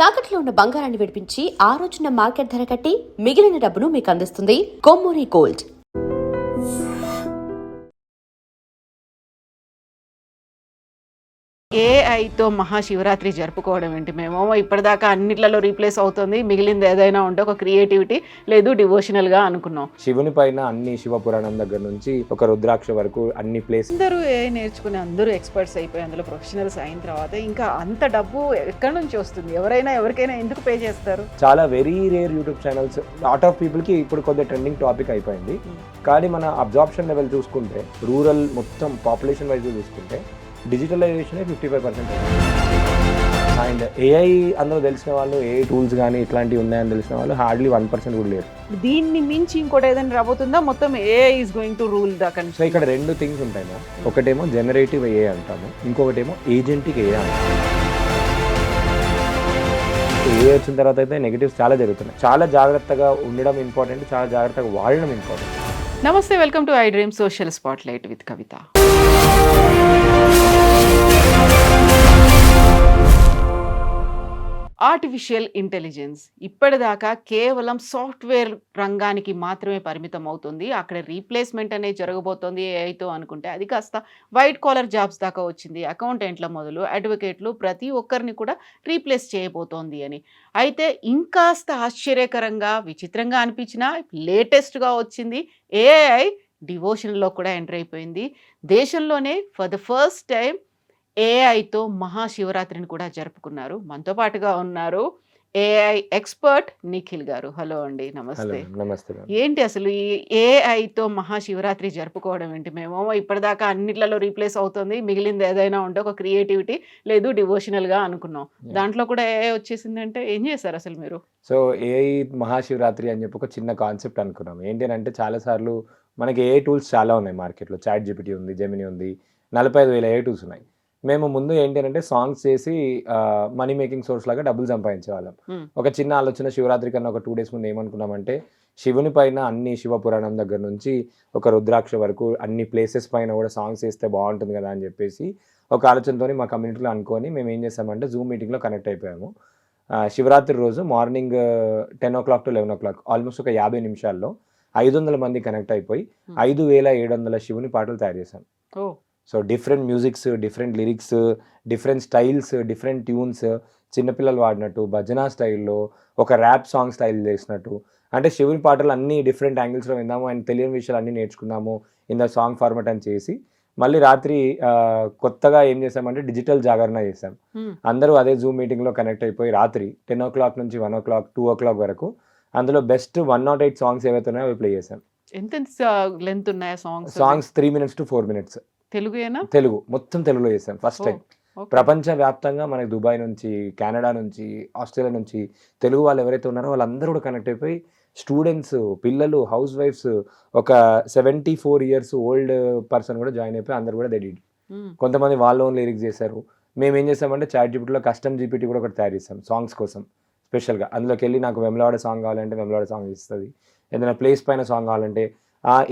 తాకట్లో ఉన్న బంగారాన్ని విడిపించి ఆ రోజున మార్కెట్ ధర కట్టి మిగిలిన డబ్బును మీకు అందిస్తుంది కొమ్మూరి గోల్డ్. ఏఐతో మహాశివరాత్రి జరుపుకోవడం ఏంటి? మేమేమో ఇప్పటిదాకా అన్నిట్లలో రీప్లేస్ అవుతుంది, మిగిలింది ఏదైనా ఉంటే ఒక క్రియేటివిటీ లేదు డివోషనల్గా అనుకున్నాం. శివుని పైన అన్ని శివపురాణం దగ్గర నుంచి ఒక రుద్రాక్ష వరకు అన్ని ప్లేస్ అందరూ ఏఐ నేర్చుకుని అందరూ ఎక్స్పర్ట్స్ అయిపోయి అందులో ప్రొఫెషనల్స్ అయిన తర్వాత ఇంకా అంత డబ్బు ఎక్కడి నుంచి వస్తుంది? ఎవరికైనా ఎందుకు పే చేస్తారు? చాలా very rare YouTube channels lot of people కి ఇప్పుడు కొద్దిగా ట్రెండింగ్ టాపిక్ అయిపోయింది. కానీ మన అబ్జార్ప్షన్ లెవెల్ చూసుకుంటే రూరల్ మొత్తం పాపులేషన్ వైజ్ చూసుకుంటే డిజిటలైజేషన్ 55%. అండ్ ఏఐ అందులో తెలిసిన వాళ్ళు ఏఐ టూల్స్ కానీ ఇట్లాంటివి ఉన్నాయని తెలిసిన వాళ్ళు హార్డ్లీ 1% కూడా లేరు. దీన్ని మించి ఇంకోటి ఏదైనా రాబోతుందా? మొత్తం AI is going to rule the country. So ఇక్కడ రెండు థింగ్స్ ఉంటాయి మ్యామ్. ఒకటేమో జనరేటివ్ ఏఐ అంటాము, ఇంకొకటేమో ఏజెంటిక్ ఏఐ అంటాము. ఏఐ వచ్చిన తర్వాత అయితే నెగిటివ్స్ చాలా జరుగుతున్నాయి. చాలా జాగ్రత్తగా ఉండడం ఇంపార్టెంట్, చాలా జాగ్రత్తగా వాడడం ఇంపార్టెంట్. నమస్తే, welcome to I dream social spotlight with Kavitha. Artificial intelligence ఇప్పటిదాకా కేవలం సాఫ్ట్వేర్ రంగానికి మాత్రమే పరిమితం అవుతుంది. అక్కడ రీప్లేస్మెంట్ అనేది జరగబోతోంది ఏఐతో అనుకుంటే అది కాస్త వైట్ కాలర్ జాబ్స్ దాకా వచ్చింది. అకౌంటెంట్ల మొదలు అడ్వకేట్లు ప్రతి ఒక్కరిని కూడా రీప్లేస్ చేయబోతోంది అని. అయితే ఇంకాస్త ఆశ్చర్యకరంగా విచిత్రంగా అనిపించినా లేటెస్ట్గా వచ్చింది ఏఐ డివోషన్లో కూడా ఎంటర్ అయిపోయింది. దేశంలోనే ఫర్ ద ఫస్ట్ టైం ఏఐతో మహాశివరాత్రిని కూడా జరుపుకున్నారు. మనతో పాటుగా ఉన్నారు ఏఐ ఎక్స్పర్ట్ నిఖిల్ గారు. హలో అండి, నమస్తే. నమస్తే. ఏంటి అసలు ఈ ఏఐతో మహాశివరాత్రి జరుపుకోవడం ఏంటి? మేమేమో ఇప్పటిదాకా అన్నిట్లలో రీప్లేస్ అవుతుంది, మిగిలింది ఏదైనా ఉంటే ఒక క్రియేటివిటీ లేదు డివోషనల్గా అనుకున్నాం. దాంట్లో కూడా ఏఐ వచ్చేసిందంటే ఏం చేశారు అసలు మీరు? సో ఏఐ మహాశివరాత్రి అని చెప్పి ఒక చిన్న కాన్సెప్ట్ అనుకున్నాం. ఏంటి అంటే చాలాసార్లు మనకి ఏఐ టూల్స్ చాలా ఉన్నాయి మార్కెట్లో. చాట్ జీపీటీ ఉంది, జెమినీ ఉంది, 45,000 ఏఐ టూల్స్ ఉన్నాయి. మేము ముందు ఏంటి అంటే సాంగ్స్ చేసి మనీ మేకింగ్ సోర్స్ లాగా డబ్బులు సంపాదించే వాళ్ళం. ఒక చిన్న ఆలోచన శివరాత్రి కన్నా ఒక 2 days ముందు ఏమనుకున్నామంటే శివుని పైన అన్ని శివపురాణం దగ్గర నుంచి ఒక రుద్రాక్ష వరకు అన్ని ప్లేసెస్ పైన కూడా సాంగ్స్ చేస్తే బాగుంటుంది కదా అని చెప్పేసి ఒక ఆలోచనతో మా కమ్యూనిటీలో అనుకొని మేము ఏం చేసామంటే జూమ్ మీటింగ్లో కనెక్ట్ అయిపోయాము. శివరాత్రి రోజు morning 10 o'clock to 11 o'clock almost ఒక 50 నిమిషాల్లో 500 మంది కనెక్ట్ అయిపోయి 5,700 శివుని పాటలు తయారు చేశాం. So different musics, different lyrics, different styles, different tunes, చిన్నపిల్లలు వాడినట్టు భజనా స్టైల్లో ఒక ర్యాప్ సాంగ్ స్టైల్ చేసినట్టు, అంటే శివుని పాటలు అన్ని డిఫరెంట్ యాంగిల్స్లో విందాము అండ్ తెలియని విషయాలు అన్నీ నేర్చుకుందాము ఇన్ ద సాంగ్ ఫార్మాట్ అని చేసి మళ్ళీ రాత్రి కొత్తగా ఏం చేసామంటే డిజిటల్ జాగరణ చేసాం. అందరూ అదే జూమ్ మీటింగ్లో కనెక్ట్ అయిపోయి రాత్రి 10 o'clock నుంచి 1 o'clock 2 o'clock వరకు అందులో బెస్ట్ 108 సాంగ్స్ ఏవైతే ఉన్నాయో అవి ప్లే చేసాం. ఎంత లెంత్ ఉన్నాయా songs 3 minutes to 4 minutes. Telugu మొత్తం తెలుగులో చేసాం ఫస్ట్ టైం. ప్రపంచ వ్యాప్తంగా మనకి దుబాయ్ నుంచి, కెనడా నుంచి, ఆస్ట్రేలియా నుంచి తెలుగు వాళ్ళు ఎవరైతే ఉన్నారో వాళ్ళందరూ కూడా కనెక్ట్ అయిపోయి స్టూడెంట్స్, పిల్లలు, హౌస్ వైఫ్స్, ఒక 74 years ఓల్డ్ పర్సన్ కూడా జాయిన్ అయిపోయి అందరు కూడా దెడిడ్. కొంతమంది వాళ్ళ ఓన్ లిరిక్స్ చేశారు. మేము ఏం చేసామంటే చాట్ జీపీటీలో కస్టమ్ జీపీటీ కూడా ఒకటి తయారు చేసాం సాంగ్స్ కోసం స్పెషల్గా. అందులోకి వెళ్ళి నాకు వెమ్లవాడ సాంగ్ కావాలంటే వెమ్లవాడ సాంగ్ ఇస్తుంది, ఏదైనా ప్లేస్ పైన సాంగ్ కావాలంటే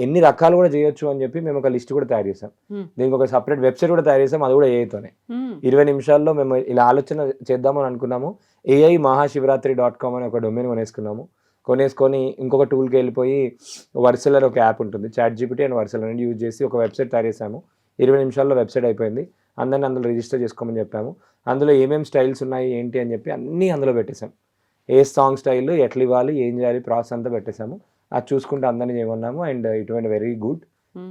ఎన్ని రకాలు కూడా చేయొచ్చు అని చెప్పి మేము ఒక లిస్ట్ కూడా తయారు చేసాం. దీనికి ఒక సపరేట్ వెబ్సైట్ కూడా తయారు చేసాం, అది కూడా ఏఐతోనే. 20 నిమిషాల్లో మేము ఇలా ఆలోచన చేద్దామని అనుకున్నాము. AI mahashivratri.com అని ఒక డొమైన్ కొనేసుకొని ఇంకొక టూల్కి వెళ్ళిపోయి వర్సెలర్ ఒక యాప్ ఉంటుంది, చాట్ జీపీటీ అండ్ వర్సెలర్ అని యూజ్ చేసి ఒక వెబ్సైట్ తయారు చేసాము. 20 నిమిషాల్లో వెబ్సైట్ అయిపోయింది. అందరిని అందులో రిజిస్టర్ చేసుకోమని చెప్పాము. అందులో ఏమేమి స్టైల్స్ ఉన్నాయి ఏంటి అని చెప్పి అన్నీ అందులో పెట్టేశాం. ఏ సాంగ్ స్టైల్ ఎట్లా ఇవ్వాలి, ఏం చేయాలి, ప్రాసెస్ అంతా పెట్టేశాము. అది చూసుకుంటే అందరినీ చేయమన్నాము and it went very good.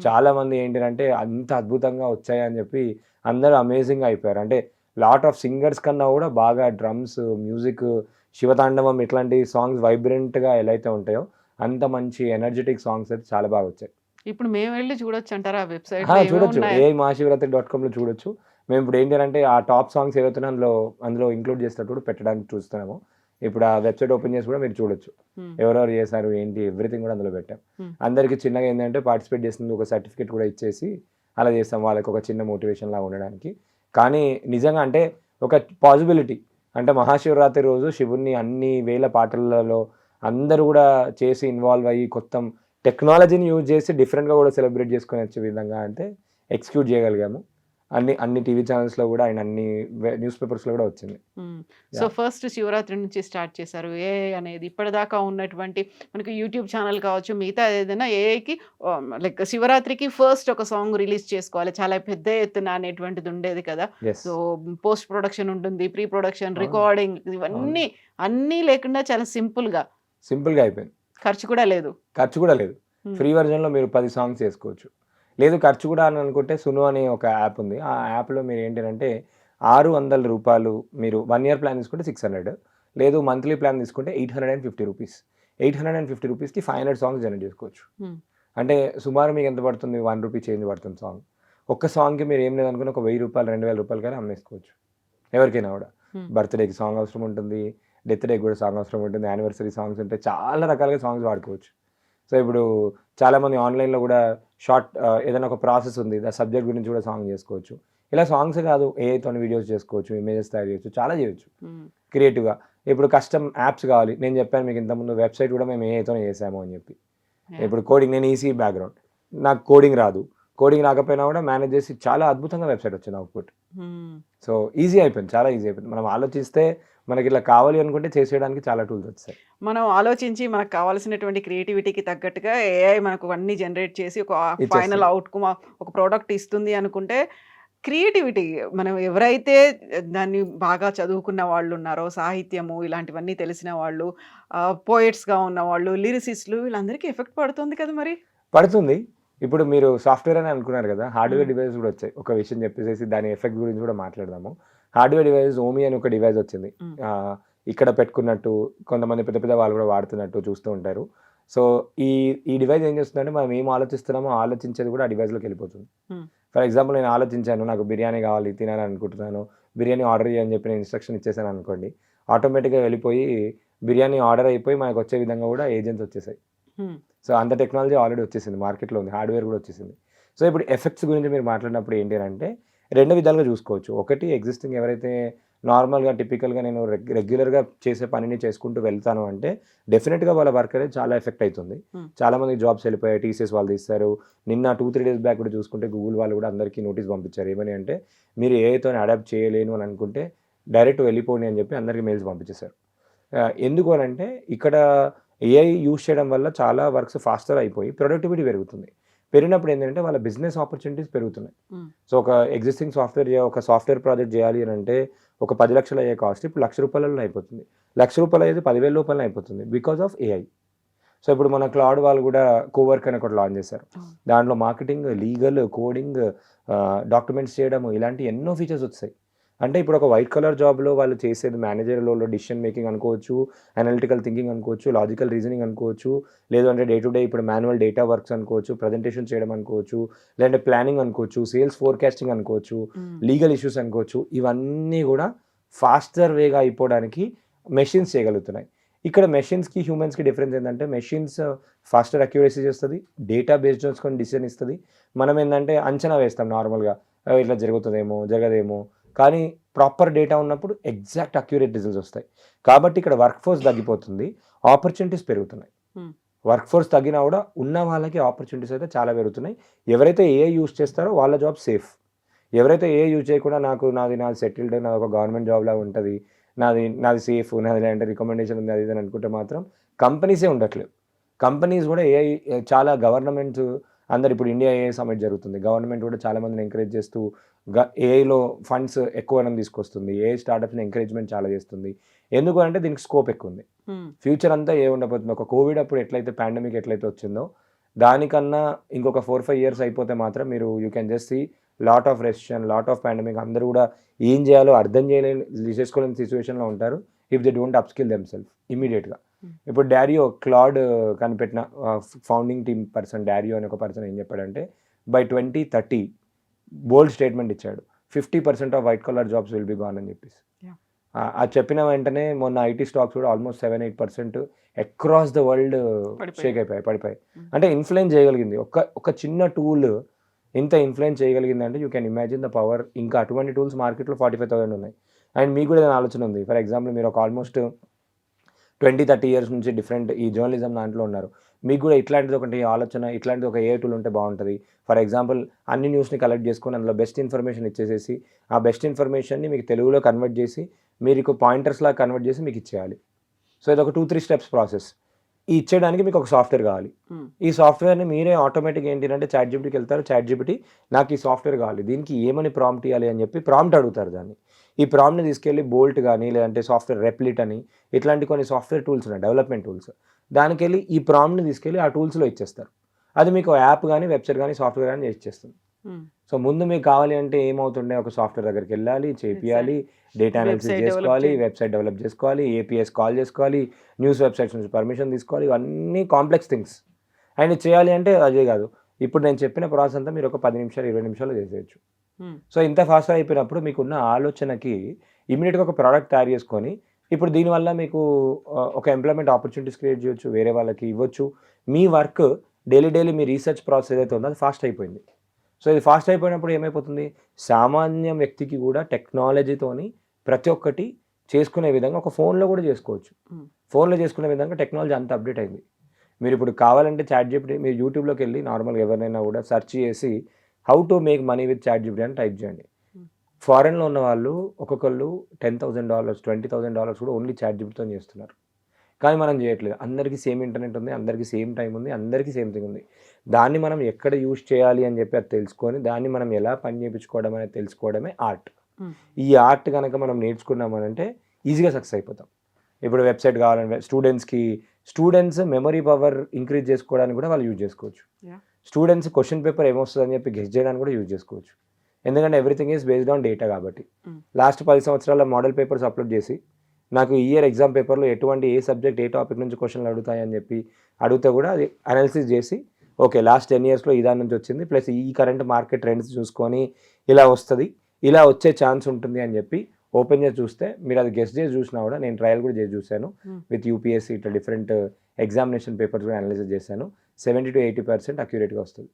చాలా మంది ఏంటంటే అంత అద్భుతంగా వచ్చాయి అని చెప్పి అందరూ అమేజింగ్ అయిపోయారు. అంటే లాట్ ఆఫ్ సింగర్స్ కన్నా కూడా బాగా డ్రమ్స్, మ్యూజిక్, శివతాండవం ఇట్లాంటి సాంగ్స్ వైబ్రెంట్గా ఎలా అయితే ఉంటాయో అంత మంచి ఎనర్జెటిక్ సాంగ్స్ అయితే చాలా బాగా వచ్చాయి. ఇప్పుడు మేము వెళ్ళి చూడొచ్చు అంటారా వెబ్సైట్? చూడొచ్చు, AI mahashivratri.comలో చూడొచ్చు. మేము ఇప్పుడు ఏంటంటే ఆ టాప్ సాంగ్స్ ఏవైతే అందులో ఇంక్లూడ్ చేసినట్టు పెట్టడానికి చూస్తున్నాము. ఇప్పుడు ఆ వెబ్సైట్ ఓపెన్ చేసి కూడా మీరు చూడొచ్చు ఎవరెవరు చేశారు ఏంటి, ఎవ్రీథింగ్ కూడా అందులో పెట్టాం. అందరికీ చిన్నగా ఏంటంటే పార్టిసిపేట్ చేసినందుకు ఒక సర్టిఫికేట్ కూడా ఇచ్చేసి అలా చేస్తాం, వాళ్ళకి ఒక చిన్న మోటివేషన్ లాగా ఉండడానికి. కానీ నిజంగా అంటే ఒక పాసిబిలిటీ అంటే మహాశివరాత్రి రోజు శివుణ్ణి అన్ని వేల పాటలలో అందరూ కూడా చేసి ఇన్వాల్వ్ అయ్యి కొత్త టెక్నాలజీని యూజ్ చేసి డిఫరెంట్గా కూడా సెలబ్రేట్ చేసుకుని వచ్చే విధంగా అంటే ఎగ్జిక్యూట్ చేయగలిగాము. అన్ని టీవీ ఛానల్స్లో కూడా ఆయన అన్ని న్యూస్ పేపర్స్లో కూడా వచ్చింది. సో ఫస్ట్ శివరాత్రి నుంచి స్టార్ట్ చేశారు ఏఐ అనేది. ఇప్పటిదాకా ఉన్నటువంటి మనకి యూట్యూబ్ ఛానల్ కావచ్చు, మిగతా ఏదైనా ఏఐకి లైక్ శివరాత్రికి ఫస్ట్ ఒక సాంగ్ రిలీజ్ చేసుకోవాలి చాలా పెద్ద ఎత్తున అనేటువంటిది ఉండేది కదా. ఎస్ సో పోస్ట్ ప్రొడక్షన్ ఉంటుంది, ప్రీ ప్రొడక్షన్, రికార్డింగ్, ఇవన్నీ అన్నీ లేకుండా చాలా సింపుల్గా అయిపోయింది. ఖర్చు కూడా లేదు. ఫ్రీ వర్జన్లో మీరు 10 సాంగ్స్ చేసుకోవచ్చు. లేదు ఖర్చు కూడా అని అనుకుంటే సును అనే ఒక యాప్ ఉంది. ఆ యాప్లో మీరు ఏంటంటే ₹600 మీరు 1 year ప్లాన్ తీసుకుంటే 600, లేదు మంత్లీ ప్లాన్ తీసుకుంటే ₹850. ₹850కి 500 సాంగ్స్ జనరేట్ చేసుకోవచ్చు. అంటే సుమారు మీకు ఎంత పడుతుంది? ₹1 చేంజ్ పడుతుంది సాంగ్. ఒక్క సాంగ్కి మీరు ఏం లేదనుకుని ఒక ₹1000 ₹2000 కానీ అమ్మేసుకోవచ్చు ఎవరికైనా కూడా. బర్త్డేకి సాంగ్ అవసరం ఉంటుంది, డెత్ డేకి కూడా సాంగ్ అవసరం ఉంటుంది, యానివర్సరీ సాంగ్స్ ఉంటాయి, చాలా రకాలుగా సాంగ్స్ వాడుకోవచ్చు. సో ఇప్పుడు చాలామంది ఆన్లైన్లో కూడా షార్ట్ ఏదైనా ఒక ప్రాసెస్ ఉంది, ఆ సబ్జెక్ట్ గురించి కూడా సాంగ్ చేసుకోవచ్చు. ఇలా సాంగ్స్ కాదు, ఏఐతో వీడియోస్ చేసుకోవచ్చు, ఇమేజెస్ తయారు చేయొచ్చు, చాలా చేయొచ్చు క్రియేటివ్గా. ఇప్పుడు కస్టమ్ యాప్స్ కావాలి, నేను చెప్పాను మీకు ఇంతకుముందు వెబ్సైట్ కూడా మేము ఏఐతోనే చేసాము అని చెప్పి. ఇప్పుడు కోడింగ్, నేను ఈసీ బ్యాక్గ్రౌండ్, నాకు కోడింగ్ రాదు, కోడింగ్ రాకపోయినా కూడా మేనేజ్ చేసి చాలా అద్భుతంగా వెబ్సైట్ వచ్చింది అవుట్పుట్. సో ఈజీ అయిపోయింది, చాలా ఈజీ అయిపోయింది. మనం ఆలోచిస్తే మనకి ఇట్లా కావాలి అనుకుంటే చేసేయడానికి చాలా టూల్స్ వచ్చాయి. మనం ఆలోచించి మనకు కావాల్సినటువంటి క్రియేటివిటీకి తగ్గట్టుగా ఏఐ మనకు అన్ని జనరేట్ చేసి ఒక ఫైనల్ అవుట్కమ్ ఒక ప్రోడక్ట్ ఇస్తుంది అనుకుంటే, క్రియేటివిటీ మనం ఎవరైతే దాన్ని బాగా చదువుకున్న వాళ్ళు ఉన్నారో, సాహిత్యము ఇలాంటివన్నీ తెలిసిన వాళ్ళు, పోయిట్స్గా ఉన్న వాళ్ళు, లిరిసిస్టులు, వీళ్ళందరికీ ఎఫెక్ట్ పడుతుంది కదా మరి. పడుతుంది. ఇప్పుడు మీరు సాఫ్ట్వేర్ అని అనుకున్నారు కదా, హార్డ్వేర్ డివైస్ కూడా వచ్చాయి. ఒక విషయం చెప్పేసి దాని ఎఫెక్ట్ గురించి కూడా మాట్లాడదాము. హార్డ్వేర్ డివైస్ ఓమి అని ఒక డివైస్ వచ్చింది. ఇక్కడ పెట్టుకున్నట్టు కొంతమంది పెద్ద పెద్ద వాళ్ళు కూడా వాడుతున్నట్టు చూస్తూ ఉంటారు. సో ఈ డివైస్ ఏం చేస్తుందంటే మనం ఏం ఆలోచిస్తున్నామో ఆలోచించేది కూడా ఆ డివైస్లోకి వెళ్ళిపోతుంది. ఫర్ ఎగ్జాంపుల్ నేను ఆలోచించాను, నాకు బిర్యానీ కావాలి, తినాలని అనుకుంటున్నాను, బిర్యానీ ఆర్డర్ చేయని చెప్పి నేను ఇన్స్ట్రక్షన్ ఇచ్చేసాను అనుకోండి, ఆటోమేటిక్గా వెళ్ళిపోయి బిర్యానీ ఆర్డర్ అయిపోయి మనకు వచ్చే విధంగా కూడా ఏజెంట్స్ వచ్చేసాయి. సో అంత టెక్నాలజీ ఆల్రెడీ వచ్చేసింది, మార్కెట్లో ఉంది, హార్డ్వేర్ కూడా వచ్చేసింది. సో ఇప్పుడు ఎఫెక్ట్స్ గురించి మీరు మాట్లాడినప్పుడు ఏంటి అంటే 2 విధాలుగా చూసుకోవచ్చు. ఒకటి ఎగ్జిస్టింగ్ ఎవరైతే నార్మల్గా టిపికల్గా నేను రెగ్యులర్గా చేసే పనిని చేసుకుంటూ వెళ్తాను అంటే డెఫినెట్గా వాళ్ళ వర్క్ అనేది చాలా ఎఫెక్ట్ అవుతుంది. చాలామంది జాబ్స్ వెళ్ళిపోయాయి, టీసీఎస్ వాళ్ళు తీస్తారు. నిన్న 2-3 days బ్యాక్ కూడా చూసుకుంటే గూగుల్ వాళ్ళు కూడా అందరికీ నోటీస్ పంపించారు. ఏమని అంటే మీరు ఏఐతో అడాప్ట్ చేయలేను అని అనుకుంటే డైరెక్ట్ వెళ్ళిపోండి అని చెప్పి అందరికీ మెయిల్స్ పంపించేశారు. ఎందుకు అని అంటే ఇక్కడ ఏఐ యూజ్ చేయడం వల్ల చాలా వర్క్స్ ఫాస్టర్ అయిపోయి ప్రొడక్టివిటీ పెరుగుతుంది. పెరిగినప్పుడు ఏంటంటే వాళ్ళ బిజినెస్ ఆపర్చునిటీస్ పెరుగుతున్నాయి. సో ఒక ఎగ్జిస్టింగ్ ఒక సాఫ్ట్వేర్ ప్రాజెక్ట్ చేయాలి అని అంటే ఒక 10 లక్షలు అయ్యే కాస్ట్ ఇప్పుడు ₹1,00,000 అయిపోతుంది. ₹1,00,000 అయ్యేది ₹10,000 అయిపోతుంది బికాస్ ఆఫ్ ఏఐ. సో ఇప్పుడు మన క్లౌడ్ వాళ్ళు కూడా కోవర్క్ అని ఒకటి లాంచ్ చేశారు. దాంట్లో మార్కెటింగ్, లీగల్, కోడింగ్, డాక్యుమెంట్స్ చేయడం, ఇలాంటి ఎన్నో ఫీచర్స్ వచ్చాయి. అంటే ఇప్పుడు ఒక వైట్ కలర్ జాబ్లో వాళ్ళు చేసేది మేనేజర్ రోల్లో డిసిషన్ మేకింగ్ అనుకోవచ్చు, అనలిటికల్ థింకింగ్ అనుకోవచ్చు, లాజికల్ రీజనింగ్ అనుకోవచ్చు, లేదు అంటే డే టు డే ఇప్పుడు మాన్యువల్ డేటా వర్క్స్ అనుకోవచ్చు, ప్రజెంటేషన్ చేయడం అనుకోవచ్చు, లేదంటే ప్లానింగ్ అనుకోవచ్చు, సేల్స్ ఫోర్కాస్టింగ్ అనుకోవచ్చు, లీగల్ ఇష్యూస్ అనుకోవచ్చు. ఇవన్నీ కూడా ఫాస్టర్ వేగా అయిపోవడానికి మెషిన్స్ చేయగలుగుతున్నాయి. ఇక్కడ మెషిన్స్కి హ్యూమన్స్కి డిఫరెన్స్ ఏంటంటే మెషిన్స్ ఫాస్టర్ అక్యురసీ చేస్తుంది, డేటా బేస్డ్ చేసుకొని డిసిషన్ ఇస్తుంది. మనం ఏంటంటే అంచనా వేస్తాం నార్మల్గా, ఇట్లా జరుగుతుందేమో జరగదేమో, కానీ ప్రాపర్ డేటా ఉన్నప్పుడు ఎగ్జాక్ట్ అక్యురేట్ రిజల్ట్స్ వస్తాయి. కాబట్టి ఇక్కడ వర్క్ ఫోర్స్ తగ్గిపోతుంది, ఆపర్చునిటీస్ పెరుగుతున్నాయి. వర్క్ ఫోర్స్ తగ్గినా కూడా ఉన్న వాళ్ళకి ఆపర్చునిటీస్ అయితే చాలా పెరుగుతున్నాయి. ఎవరైతే ఏఐ యూజ్ చేస్తారో వాళ్ళ జాబ్ సేఫ్. ఎవరైతే ఏఐ యూజ్ చేయకుండా నాది సెటిల్డ్, నాది ఒక గవర్నమెంట్ జాబ్ లాగా ఉంటుంది, నాది సేఫ్, నాది లేదంటే రికమెండేషన్ ఉంది, అది అని అనుకుంటే మాత్రం కంపెనీసే ఉండట్లేదు. కంపెనీస్ కూడా ఏఐ చాలా గవర్నమెంట్స్ అందరు ఇప్పుడు ఇండియా ఏఐ సమిట్ జరుగుతుంది, గవర్నమెంట్ కూడా చాలామందిని ఎంకరేజ్ చేస్తూ ఏఐలో ఫండ్స్ ఎక్కువ తీసుకొస్తుంది, ఏఐ స్టార్టప్స్ని ఎంకరేజ్మెంట్ చాలా చేస్తుంది. ఎందుకు అంటే దీనికి స్కోప్ ఎక్కువ ఉంది. ఫ్యూచర్ అంతా ఏ ఉండబోతుంది. ఒక కోవిడ్ అప్పుడు ఎట్లయితే పాండమిక్ ఎట్లయితే వచ్చిందో దానికన్నా ఇంకొక 4-5 years అయిపోతే మాత్రం మీరు you can just see lot of recession, lot of pandemic. అందరూ కూడా ఏం చేయాలో అర్థం చేసుకోలేని సిచ్యువేషన్లో ఉంటారు if they don't upskill themselves ఇమీడియట్గా. ఇప్పుడు డారియో క్లాడ్ కనిపెట్టిన ఫౌండింగ్ టీమ్ పర్సన్ డారియో అనే ఒక పర్సన్ ఏం చెప్పాడంటే బై 2030 బోల్డ్ స్టేట్మెంట్ ఇచ్చాడు, 50% of white colour jobs will be gone అని చెప్పేసి. అది చెప్పిన వెంటనే మొన్న ఐటీ స్టాక్స్ కూడా almost 7-8% across the world shake అయిపోయాయి, పడిపోయాయి. అంటే ఇన్ఫ్లుయెన్స్ చేయగలిగింది ఒక చిన్న టూల్, ఇంత ఇన్ఫ్లుయెన్స్ చేయగలిగింది అంటే you can imagine the power. ఇంకా అటువంటి టూల్స్ మార్కెట్లో 45,000 ఉన్నాయి. అండ్ మీకు కూడా ఏదైనా ఆలోచన ఉంది. ఫర్ ఎగ్జాంపుల్ మీరు ఒక ఆల్మోస్ట్ 20-30 ఇయర్స్ నుంచి డిఫరెంట్ ఈ జర్నలిజం దాంట్లో ఉన్నారు. మీకు కూడా ఇట్లాంటిది ఒకటి ఆలోచన, ఇట్లాంటిది ఒక ఏఐ టూల్ ఉంటే బాగుంటుంది. ఫర్ ఎగ్జాంపుల్ అన్ని న్యూస్ని కలెక్ట్ చేసుకొని అందులో బెస్ట్ ఇన్ఫర్మేషన్ ఇచ్చేసేసి ఆ బెస్ట్ ఇన్ఫర్మేషన్ని మీకు తెలుగులో కన్వర్ట్ చేసి మీకు పాయింటర్స్లా కన్వర్ట్ చేసి మీకు ఇచ్చేయాలి. సో ఇది ఒక 2-3 స్టెప్స్ ప్రాసెస్. ఈ ఇచ్చేయడానికి మీకు ఒక సాఫ్ట్వేర్ కావాలి. ఈ సాఫ్ట్వేర్ని మీరే ఆటోమేటిక్గా ఏంటంటే చాట్ జీపీటీకి వెళ్తారు. చాట్ జీపీటీ నాకు ఈ సాఫ్ట్వేర్ కావాలి, దీనికి ఏమని ప్రాంప్ట్ ఇవ్వాలి అని చెప్పి ప్రాంప్ట్ అడుగుతారు దాన్ని. ఈ ప్రాంప్ట్ని తీసుకెళ్ళి బోల్ట్ కానీ లేదంటే సాఫ్ట్వేర్ రెప్లిట్ అని ఇట్లాంటి కొన్ని సాఫ్ట్వేర్ టూల్స్ ఉన్నాయి, డెవలప్మెంట్ టూల్స్. దానికి వెళ్ళి ఈ ప్రాంప్ట్ని తీసుకెళ్ళి ఆ టూల్స్లో ఇచ్చేస్తారు. అది మీకు యాప్ కానీ వెబ్సైట్ కానీ సాఫ్ట్వేర్ కానీ ఇచ్చేస్తుంది. సో ముందు మీకు కావాలి అంటే ఏమవుతుండే, ఒక సాఫ్ట్వేర్ దగ్గరికి వెళ్ళాలి, చేపియాలి, డేటా అనాలిసిస్ చేసుకోవాలి, వెబ్సైట్ డెవలప్ చేసుకోవాలి, ఏపీఎస్ కాల్ చేసుకోవాలి, న్యూస్ వెబ్సైట్స్ నుంచి పర్మిషన్ తీసుకోవాలి, ఇవన్నీ కాంప్లెక్స్ థింగ్స్. అండ్ చేయాలి అంటే అదే కాదు, ఇప్పుడు నేను చెప్పిన ప్రాసెస్ అంతా మీరు ఒక 10 నిమిషాలు 20 నిమిషాలు చేసేయచ్చు. సో ఇంత ఫాస్ట్గా అయిపోయినప్పుడు మీకున్న ఆలోచనకి ఇమీడియట్గా ఒక ప్రోడక్ట్ తయారు చేసుకొని ఇప్పుడు దీనివల్ల మీకు ఒక ఎంప్లాయ్మెంట్ ఆపర్చునిటీస్ క్రియేట్ చేయొచ్చు, వేరే వాళ్ళకి ఇవ్వచ్చు. మీ వర్క్ డైలీ మీ రీసెర్చ్ ప్రాసెస్ ఏదైతే ఉందో అది ఫాస్ట్ అయిపోయింది. సో ఇది ఫాస్ట్ అయిపోయినప్పుడు ఏమైపోతుంది, సామాన్య వ్యక్తికి కూడా టెక్నాలజీతోని ప్రతి ఒక్కటి చేసుకునే విధంగా ఒక ఫోన్లో కూడా చేసుకోవచ్చు. ఫోన్లో చేసుకునే విధంగా టెక్నాలజీ అంత అప్డేట్ అయింది. మీరు ఇప్పుడు కావాలంటే చాట్ జీపీటీ మీరు యూట్యూబ్లోకి వెళ్ళి నార్మల్గా ఎవరినైనా కూడా సెర్చ్ చేసి how to make money with ChatGPT అని టైప్ చేయండి. ఫారెన్లో ఉన్న వాళ్ళు ఒక్కొక్కళ్ళు $10,000 $20,000 కూడా ఓన్లీ చాట్ జీపీటీతో చేస్తున్నారు. కానీ మనం చేయట్లేదు. అందరికీ సేమ్ ఇంటర్నెట్ ఉంది, అందరికీ సేమ్ టైం ఉంది, అందరికీ సేమ్ థింగ్ ఉంది. దాన్ని మనం ఎక్కడ యూజ్ చేయాలి అని చెప్పి అది తెలుసుకొని దాన్ని మనం ఎలా పని చేయించుకోవడం అనేది తెలుసుకోవడమే ఆర్ట్. ఈ ఆర్ట్ కనుక మనం నేర్చుకున్నామనంటే ఈజీగా సక్సెస్ అయిపోతాం. ఇప్పుడు వెబ్సైట్ కావాలంటే స్టూడెంట్స్ మెమరీ పవర్ ఇంక్రీజ్ చేసుకోవడానికి కూడా వాళ్ళు యూజ్ చేసుకోవచ్చు. స్టూడెంట్స్ క్వశ్చన్ పేపర్ ఏమొస్తుంది అని చెప్పి గెస్ చేయడానికి కూడా యూజ్ చేసుకోవచ్చు. ఎందుకంటే everything is based on data కాబట్టి. లాస్ట్ 10 సంవత్సరాల మోడల్ పేపర్స్ అప్లోడ్ చేసి నాకు ఈ ఇయర్ ఎగ్జామ్ పేపర్లో ఎటువంటి ఏ సబ్జెక్ట్ ఏ టాపిక్ నుంచి క్వశ్చన్లు అడుగుతాయని చెప్పి అడిగితే కూడా అది అనాలిసిస్ చేసి ఓకే లాస్ట్ 10 ఇయర్స్లో ఈ దాని నుంచి వచ్చింది ప్లస్ ఈ కరెంట్ మార్కెట్ ట్రెండ్స్ చూసుకొని ఇలా వస్తుంది, ఇలా వచ్చే ఛాన్స్ ఉంటుంది అని చెప్పి ఓపెన్ చేసి చూస్తే మీరు అది గెస్ట్ చేసి చూసినా కూడా నేను ట్రయల్ కూడా చేసి చూశాను విత్ యూపీఎస్సీ ఇట్లా డిఫరెంట్ ఎగ్జామినేషన్ పేపర్స్ కూడా అనాలిసిస్ చేశాను. 70-80% అక్యురేట్గా వస్తుంది.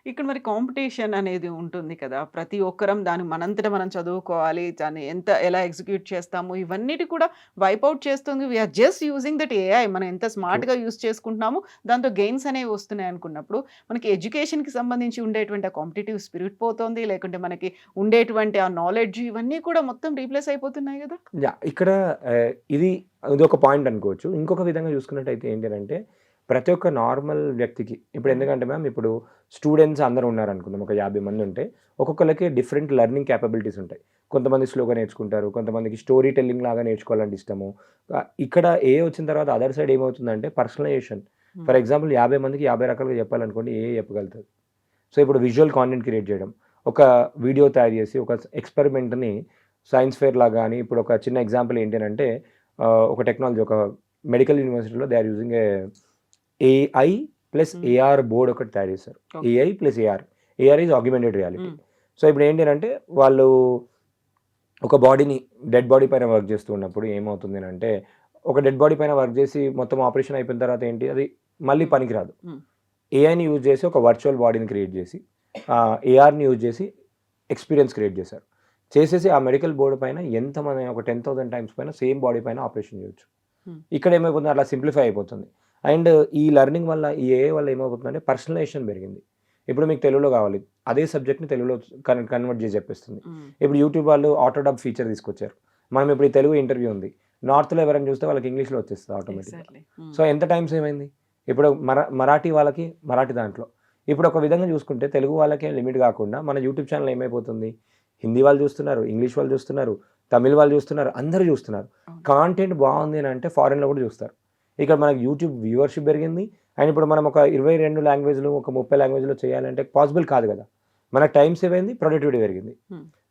ఇక్కడ మరి కాంపిటీషన్ అనేది ఉంటుంది కదా, ప్రతి ఒక్కరం దాన్ని మనంతట మనం చదువుకోవాలి, దాన్ని ఎలా ఎగ్జిక్యూట్ చేస్తాము ఇవన్నిటి కూడా వైప్అవుట్ చేస్తుంది. We are just using that AI. మనం ఎంత స్మార్ట్గా యూజ్ చేసుకుంటున్నాము, దాంతో గెయిన్స్ అనేవి వస్తున్నాయి అనుకున్నప్పుడు మనకి ఎడ్యుకేషన్కి సంబంధించి ఉండేటువంటి ఆ కాంపిటేటివ్ స్పిరిట్ పోతుంది, లేకుంటే మనకి ఉండేటువంటి ఆ నాలెడ్జ్ ఇవన్నీ కూడా మొత్తం రీప్లేస్ అయిపోతున్నాయి కదా. ఇక్కడ ఇది ఒక పాయింట్ అనుకోవచ్చు. ఇంకొక విధంగా చూసుకున్నట్టయితే ఏంటంటే ప్రతి ఒక్క నార్మల్ వ్యక్తికి ఇప్పుడు ఎందుకంటే మ్యామ్ ఇప్పుడు స్టూడెంట్స్ అందరూ ఉన్నారనుకుందాం, ఒక 50 మంది ఉంటే ఒక్కొక్కరికి డిఫరెంట్ లెర్నింగ్ క్యాపబిలిటీస్ ఉంటాయి. కొంతమంది స్లోగా నేర్చుకుంటారు, కొంతమందికి స్టోరీ టెల్లింగ్ లాగా నేర్చుకోవాలంటే ఇష్టము. ఇక్కడ ఏ వచ్చిన తర్వాత అదర్ సైడ్ ఏమవుతుందంటే పర్సనలైజేషన్. ఫర్ ఎగ్జాంపుల్ 50 మందికి 50 రకాలుగా చెప్పాలనుకోండి, ఏ చెప్పగలుగుతుంది. సో ఇప్పుడు విజువల్ కాంటెంట్ క్రియేట్ చేయడం, ఒక వీడియో తయారు చేసి ఒక ఎక్స్పెరిమెంట్ని సైన్స్ ఫేర్ లాగా కానీ, ఇప్పుడు ఒక చిన్న ఎగ్జాంపుల్ ఏంటి అంటే ఒక టెక్నాలజీ ఒక మెడికల్ యూనివర్సిటీలో they are using AI plus AR board ఒకటి తయారు చేశారు. AI plus AR is augmented reality. So ఇప్పుడు ఏంటి అంటే వాళ్ళు ఒక బాడీని డెడ్ బాడీ పైన వర్క్ చేస్తూ ఉన్నప్పుడు ఏమవుతుంది అంటే ఒక డెడ్ బాడీ పైన వర్క్ చేసి మొత్తం ఆపరేషన్ అయిపోయిన తర్వాత ఏంటి అది మళ్ళీ పనికిరాదు. ఏఐని యూజ్ చేసి ఒక వర్చువల్ బాడీని క్రియేట్ చేసి ఏఆర్ని యూజ్ చేసి ఎక్స్పీరియన్స్ క్రియేట్ చేశారు. చేసేసి ఆ మెడికల్ బోర్డు పైన ఎంతమంది ఒక 10,000 టైమ్స్ పైన సేమ్ బాడీ పైన ఆపరేషన్ చేయొచ్చు. ఇక్కడ ఏమైపోతుంది, అట్లా సింప్లిఫై అయిపోతుంది. అండ్ ఈ లెర్నింగ్ వల్ల ఈ ఏఐ వల్ల ఏమవుతుందంటే పర్సనలైజేషన్ పెరిగింది. ఇప్పుడు మీకు తెలుగులో కావాలి, అదే సబ్జెక్ట్ని తెలుగులో కన్వర్ట్ చేసి చెప్పేస్తుంది. ఇప్పుడు యూట్యూబ్ వాళ్ళు ఆటో డబ్ ఫీచర్ తీసుకొచ్చారు. మనం ఇప్పుడు ఈ తెలుగు ఇంటర్వ్యూ ఉంది, నార్త్లో ఎవరైనా చూస్తే వాళ్ళకి ఇంగ్లీష్లో వచ్చేస్తుంది ఆటోమేటిక్గా. సో ఎంత టైం సేవ్ అయింది. ఇప్పుడు మరాఠీ వాళ్ళకి మరాఠీ దాంట్లో. ఇప్పుడు ఒక విధంగా చూసుకుంటే తెలుగు వాళ్ళకే లిమిట్ కాకుండా మన యూట్యూబ్ ఛానల్ ఏమైపోతుంది, హిందీ వాళ్ళు చూస్తున్నారు, ఇంగ్లీష్ వాళ్ళు చూస్తున్నారు, తమిళ్ వాళ్ళు చూస్తున్నారు, అందరూ చూస్తున్నారు. కాంటెంట్ బాగుంది అని అంటే ఫారెన్లో కూడా చూస్తారు. ఇక్కడ మనకి యూట్యూబ్ వ్యూవర్షిప్ పెరిగింది. అండ్ ఇప్పుడు మనం ఒక 22 లాంగ్వేజ్లు ఒక 30 లాంగ్వేజ్లో చేయాలంటే పాసిబుల్ కాదు కదా. మనకు టైం సేవ్ అయింది, ప్రొడక్టివిటీ పెరిగింది.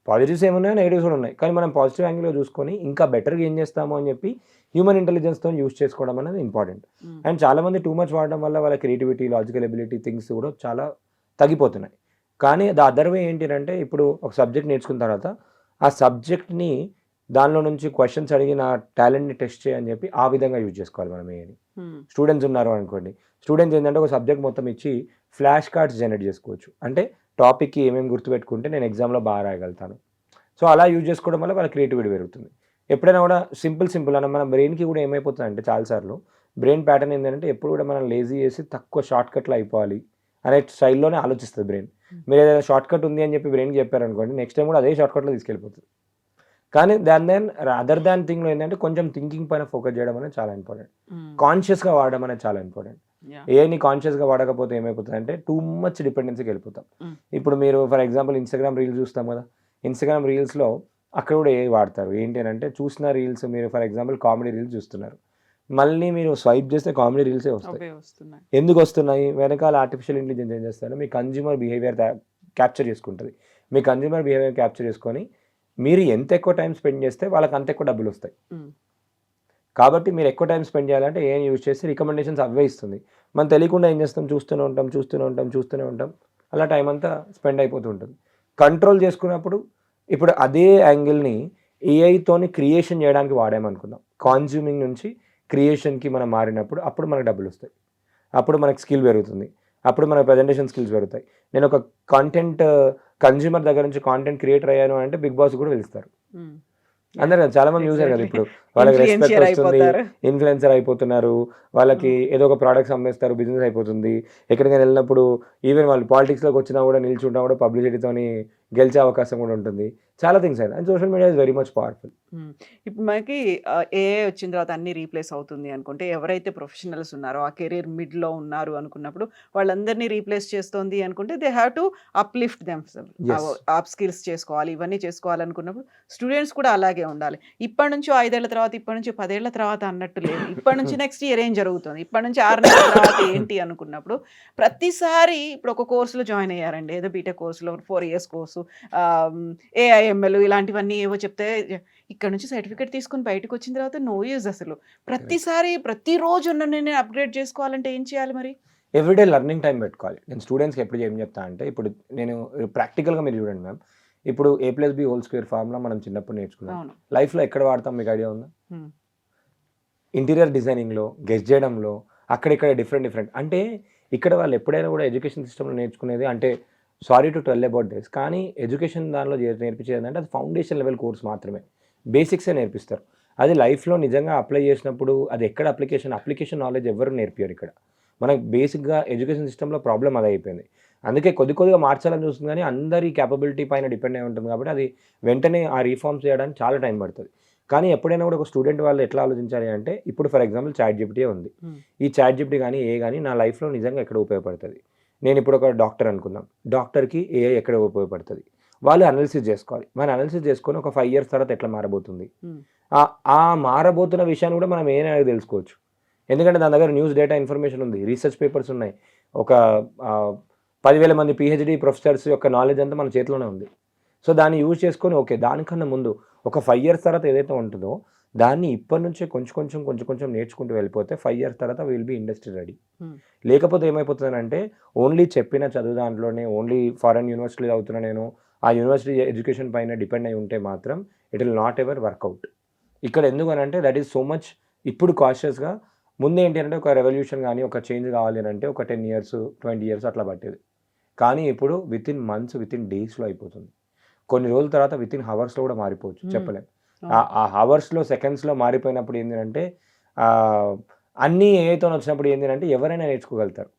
పాజిటివ్స్ ఏమున్నాయో నెగిటివ్స్ కూడా ఉన్నాయి, కానీ మనం పాజిటివ్ యాంగిల్లో చూసుకొని ఇంకా బెటర్గా ఏం చేస్తామో అని చెప్పి హ్యూమన్ ఇంటెలిజెన్స్తో యూజ్ చేసుకోవడం అనేది ఇంపార్టెంట్. అండ్ చాలామంది టూ మచ్ వాడడం వల్ల వాళ్ళ క్రియేటివిటీ, లాజికల్ ఎబిలిటీ థింగ్స్ కూడా చాలా తగ్గిపోతున్నాయి. కానీ ద అదర్ వే ఏంటి అంటే ఇప్పుడు ఒక సబ్జెక్ట్ నేర్చుకున్న తర్వాత ఆ సబ్జెక్ట్ని దానిలో నుంచి క్వశ్చన్స్ అడిగి నా టాలెంట్ని టెస్ట్ చేయని చెప్పి ఆ విధంగా యూజ్ చేసుకోవాలి మనం. ఏది స్టూడెంట్స్ ఉన్నారు అనుకోండి, స్టూడెంట్స్ ఏంటంటే ఒక సబ్జెక్ట్ మొత్తం ఇచ్చి ఫ్లాష్ కార్డ్స్ జనరేట్ చేసుకోవచ్చు. అంటే టాపిక్కి ఏమేమి గుర్తుపెట్టుకుంటే నేను ఎగ్జామ్లో బాగా రాయగలుగుతాను. సో అలా యూజ్ చేసుకోవడం వల్ల వాళ్ళ క్రియేటివిటీ పెరుగుతుంది. ఎప్పుడైనా కూడా సింపుల్ అని మన బ్రెయిన్కి కూడా ఏమైపోతుంది అంటే చాలాసార్లు బ్రెయిన్ ప్యాటర్న్ ఏంటంటే ఎప్పుడు కూడా మనం లేజీ చేసి తక్కువ షార్ట్ కట్లో అయిపోవాలి అనే స్టైల్లోనే ఆలోచిస్తుంది బ్రెయిన్. మీరు ఏదైనా షార్ట్ కట్ ఉంది అని చెప్పి బ్రెయిన్కి చెప్పారనుకోండి, నెక్స్ట్ టైం కూడా అదే షార్ట్ కట్లో తీసుకెళ్ళిపోతుంది. కానీ దెన్ అదర్ దాన్ థింగ్లో ఏంటంటే కొంచెం థింకింగ్ పైన ఫోకస్ చేయడం అనేది చాలా ఇంపార్టెంట్. కాన్షియస్గా వాడడం అనేది చాలా ఇంపార్టెంట్. ఏని కాన్షియస్గా వాడకపోతే ఏమైపోతుంది అంటే టూ మచ్ డిపెండెన్సీకి వెళ్ళిపోతాం. ఇప్పుడు మీరు ఫర్ ఎగ్జాంపుల్ ఇన్స్టాగ్రామ్ రీల్స్ చూస్తాం కదా, ఇన్స్టాగ్రామ్ రీల్స్లో అక్కడ కూడా ఏ వాడతారు ఏంటి అని అంటే, చూసిన రీల్స్ మీరు ఫర్ ఎగ్జాంపుల్ కామెడీ రీల్స్ చూస్తున్నారు, మళ్ళీ మీరు స్వైప్ చేస్తే కామెడీ రీల్సే వస్తాయి. ఎందుకు వస్తున్నాయి? వెనకాల ఆర్టిఫిషియల్ ఇంటెలిజెన్స్ ఏం చేస్తారో మీ కన్జ్యూమర్ బిహేవియర్ క్యాప్చర్ చేసుకుంటుంది. మీ కన్జ్యూమర్ బిహేవియర్ క్యాప్చర్ చేసుకొని మీరు ఎంత ఎక్కువ టైం స్పెండ్ చేస్తే వాళ్ళకి అంత ఎక్కువ డబ్బులు వస్తాయి. కాబట్టి మీరు ఎక్కువ టైం స్పెండ్ చేయాలంటే ఏం యూజ్ చేసి రికమెండేషన్స్ అవే ఇస్తుంది. మనం తెలియకుండా ఏం చేస్తాం, చూస్తూనే ఉంటాం, అలా టైం అంతా స్పెండ్ అయిపోతూ ఉంటుంది. కంట్రోల్ చేసుకున్నప్పుడు ఇప్పుడు అదే యాంగిల్ని ఏఐతోని క్రియేషన్ చేయడానికి వాడామనుకుందాం. కాన్జ్యూమింగ్ నుంచి క్రియేషన్కి మనం మారినప్పుడు అప్పుడు మనకు డబ్బులు వస్తాయి, అప్పుడు మనకు స్కిల్ పెరుగుతుంది, అప్పుడు మన ప్రజెంటేషన్ స్కిల్స్ పెరుగుతాయి. నేను ఒక కాంటెంట్ కన్జ్యూమర్ దగ్గర నుంచి కాంటెంట్ క్రియేటర్ అయ్యాను అంటే బిగ్ బాస్ కూడా పిలుస్తారు. అందరు కదా, చాలా మంది చూసారు కదా, ఇప్పుడు వాళ్ళకి రెస్పెక్ట్ వస్తుంది, ఇన్ఫ్లుయెన్సర్ అయిపోతున్నారు, వాళ్ళకి ఏదో ఒక ప్రోడక్ట్స్ అమ్మేస్తారు, బిజినెస్ అయిపోతుంది. ఎక్కడికైనా వెళ్ళినప్పుడు ఈవెన్ వాళ్ళు పాలిటిక్స్లోకి వచ్చినా కూడా నిల్చుంటా కూడా పబ్లిసిటీతోని గెలిచే అవకాశం కూడా ఉంటుంది. చాలా థింగ్స్ అయినా and social media is very much powerful. ఇప్పుడు మనకి ఏఐ వచ్చిన తర్వాత అన్ని రీప్లేస్ అవుతుంది అనుకుంటే, ఎవరైతే ప్రొఫెషనల్స్ ఉన్నారో ఆ కెరీర్ మిడ్లో ఉన్నారు అనుకున్నప్పుడు వాళ్ళందరినీ రీప్లేస్ చేస్తుంది అనుకుంటే they have to uplift them up skills చేసుకోవాలి, ఇవన్నీ చేసుకోవాలనుకున్నప్పుడు స్టూడెంట్స్ కూడా అలాగే ఉండాలి. ఇప్పటి నుంచి 5 ఏళ్ల తర్వాత, ఇప్పటి నుంచి 10 ఏళ్ల తర్వాత అన్నట్టు లేదు. ఇప్పటి నుంచి నెక్స్ట్ ఇయర్ ఏం జరుగుతుంది, ఇప్పటి నుంచి 6 నెలల తర్వాత ఏంటి అనుకున్నప్పుడు ప్రతిసారి ఇప్పుడు ఒక కోర్సులో జాయిన్ అయ్యారండి, ఏదో బీటెక్ కోర్సులో 4 years కోర్సు, ఏఐఎంఎల్ ఇలాంటివన్నీ ఏవో చెప్తే ఇక్కడ నుంచి సర్టిఫికేట్ తీసుకుని బయటకు వచ్చిన తర్వాత నో యూజ్. అసలు ప్రతిసారి ప్రతిరోజు నేను అప్గ్రేడ్ చేసుకోవాలంటే ఏం చేయాలి మరి? ఎవ్రీడే లెర్నింగ్ టైం పెట్టుకోవాలి. నేను స్టూడెంట్స్కి ఎప్పుడు ఏం చెప్తా అంటే, ఇప్పుడు నేను ప్రాక్టికల్గా మీరు చూడండి మ్యామ్, ఇప్పుడు A+B² ఫార్ములా మనం చిన్నప్పుడు నేర్చుకున్నాం. లైఫ్లో ఎక్కడ వాడతాం మీకు ఐడియా ఉందా? ఇంటీరియర్ డిజైనింగ్లో, గెస్ చేయడంలో, అక్కడిక్కడ డిఫరెంట్ అంటే ఇక్కడ వాళ్ళు ఎప్పుడైనా కూడా ఎడ్యుకేషన్ సిస్టంలో నేర్చుకునేది అంటే, sorry to tell about this, కానీ ఎడ్యుకేషన్ దానిలో నేర్పించేది ఏంటంటే అది ఫౌండేషన్ లెవెల్ కోర్స్ మాత్రమే, బేసిక్సే నేర్పిస్తారు. అది లైఫ్లో నిజంగా అప్లై చేసినప్పుడు అది ఎక్కడ అప్లికేషన్ నాలెడ్జ్ ఎవరు నేర్పారు ఇక్కడ. మనకు బేసిక్గా ఎడ్యుకేషన్ సిస్టంలో ప్రాబ్లం అది అయిపోయింది. అందుకే కొద్దిగా మార్చాలని చూస్తుంది, కానీ అందరి క్యాపబిలిటీ పైన డిపెండ్ అయి ఉంటుంది. కాబట్టి అది వెంటనే ఆ రీఫార్మ్స్ చేయడానికి చాలా టైం పడుతుంది. కానీ ఎప్పుడైనా కూడా ఒక స్టూడెంట్ వాళ్ళు ఎట్లా ఆలోచించాలి అంటే, ఇప్పుడు ఫర్ ఎగ్జాంపుల్ ChatGPT ఉంది. ఈ ChatGPT కానీ కానీ నా లైఫ్లో నిజంగా ఎక్కడ ఉపయోగపడుతుంది. నేను ఇప్పుడు ఒక డాక్టర్ అనుకుందాం, డాక్టర్కి ఏఐ ఎక్కడ ఉపయోగపడుతుంది, వాళ్ళు అనాలిసిస్ చేసుకోవాలి. మనం అనాలిసిస్ చేసుకొని ఒక 5 years తర్వాత ఎట్లా మారబోతుంది, ఆ మారబోతున్న విషయాన్ని కూడా మనం ఏమైనా తెలుసుకోవచ్చు. ఎందుకంటే దాని దగ్గర న్యూస్ డేటా ఇన్ఫర్మేషన్ ఉంది, రీసెర్చ్ పేపర్స్ ఉన్నాయి, ఒక 10,000 మంది PhD ప్రొఫెసర్స్ యొక్క నాలెడ్జ్ అంతా మన చేతిలోనే ఉంది. సో దాన్ని యూజ్ చేసుకొని ఓకే, దానికన్నా ముందు ఒక 5 years తర్వాత ఏదైతే ఉంటుందో దాన్ని ఇప్పటి నుంచే కొంచెం నేర్చుకుంటూ వెళ్ళిపోతే 5 years తర్వాత విల్ బి ఇండస్ట్రీ రెడీ. లేకపోతే ఏమైపోతుందంటే ఓన్లీ చెప్పిన చదువు దాంట్లోనే ఓన్లీ ఫారెన్ యూనివర్సిటీలో అవుతున్నా నేను ఆ యూనివర్సిటీ ఎడ్యుకేషన్ పైన డిపెండ్ అయి ఉంటే మాత్రం it will not ever work out. ఇక్కడ ఎందుకు అని అంటే దట్ ఈస్ సో మచ్ ఇప్పుడు కాషియస్గా. ముందు ఏంటి అంటే ఒక రెవల్యూషన్ కానీ ఒక చేంజ్ కావాలి అని అంటే ఒక 10 years 20 years అట్లా పట్టేది. కానీ ఇప్పుడు వితిన్ మంత్స్ వితిన్ డేస్లో అయిపోతుంది. కొన్ని రోజుల తర్వాత వితిన్ హవర్స్లో కూడా మారిపోవచ్చు, చెప్పలేం. ఆ హవర్స్లో సెకండ్స్లో మారిపోయినప్పుడు ఏంటంటే అన్నీ ఏఐతో వచ్చినప్పుడు ఏంటంటే ఎవరైనా నేర్చుకోగలుగుతారు.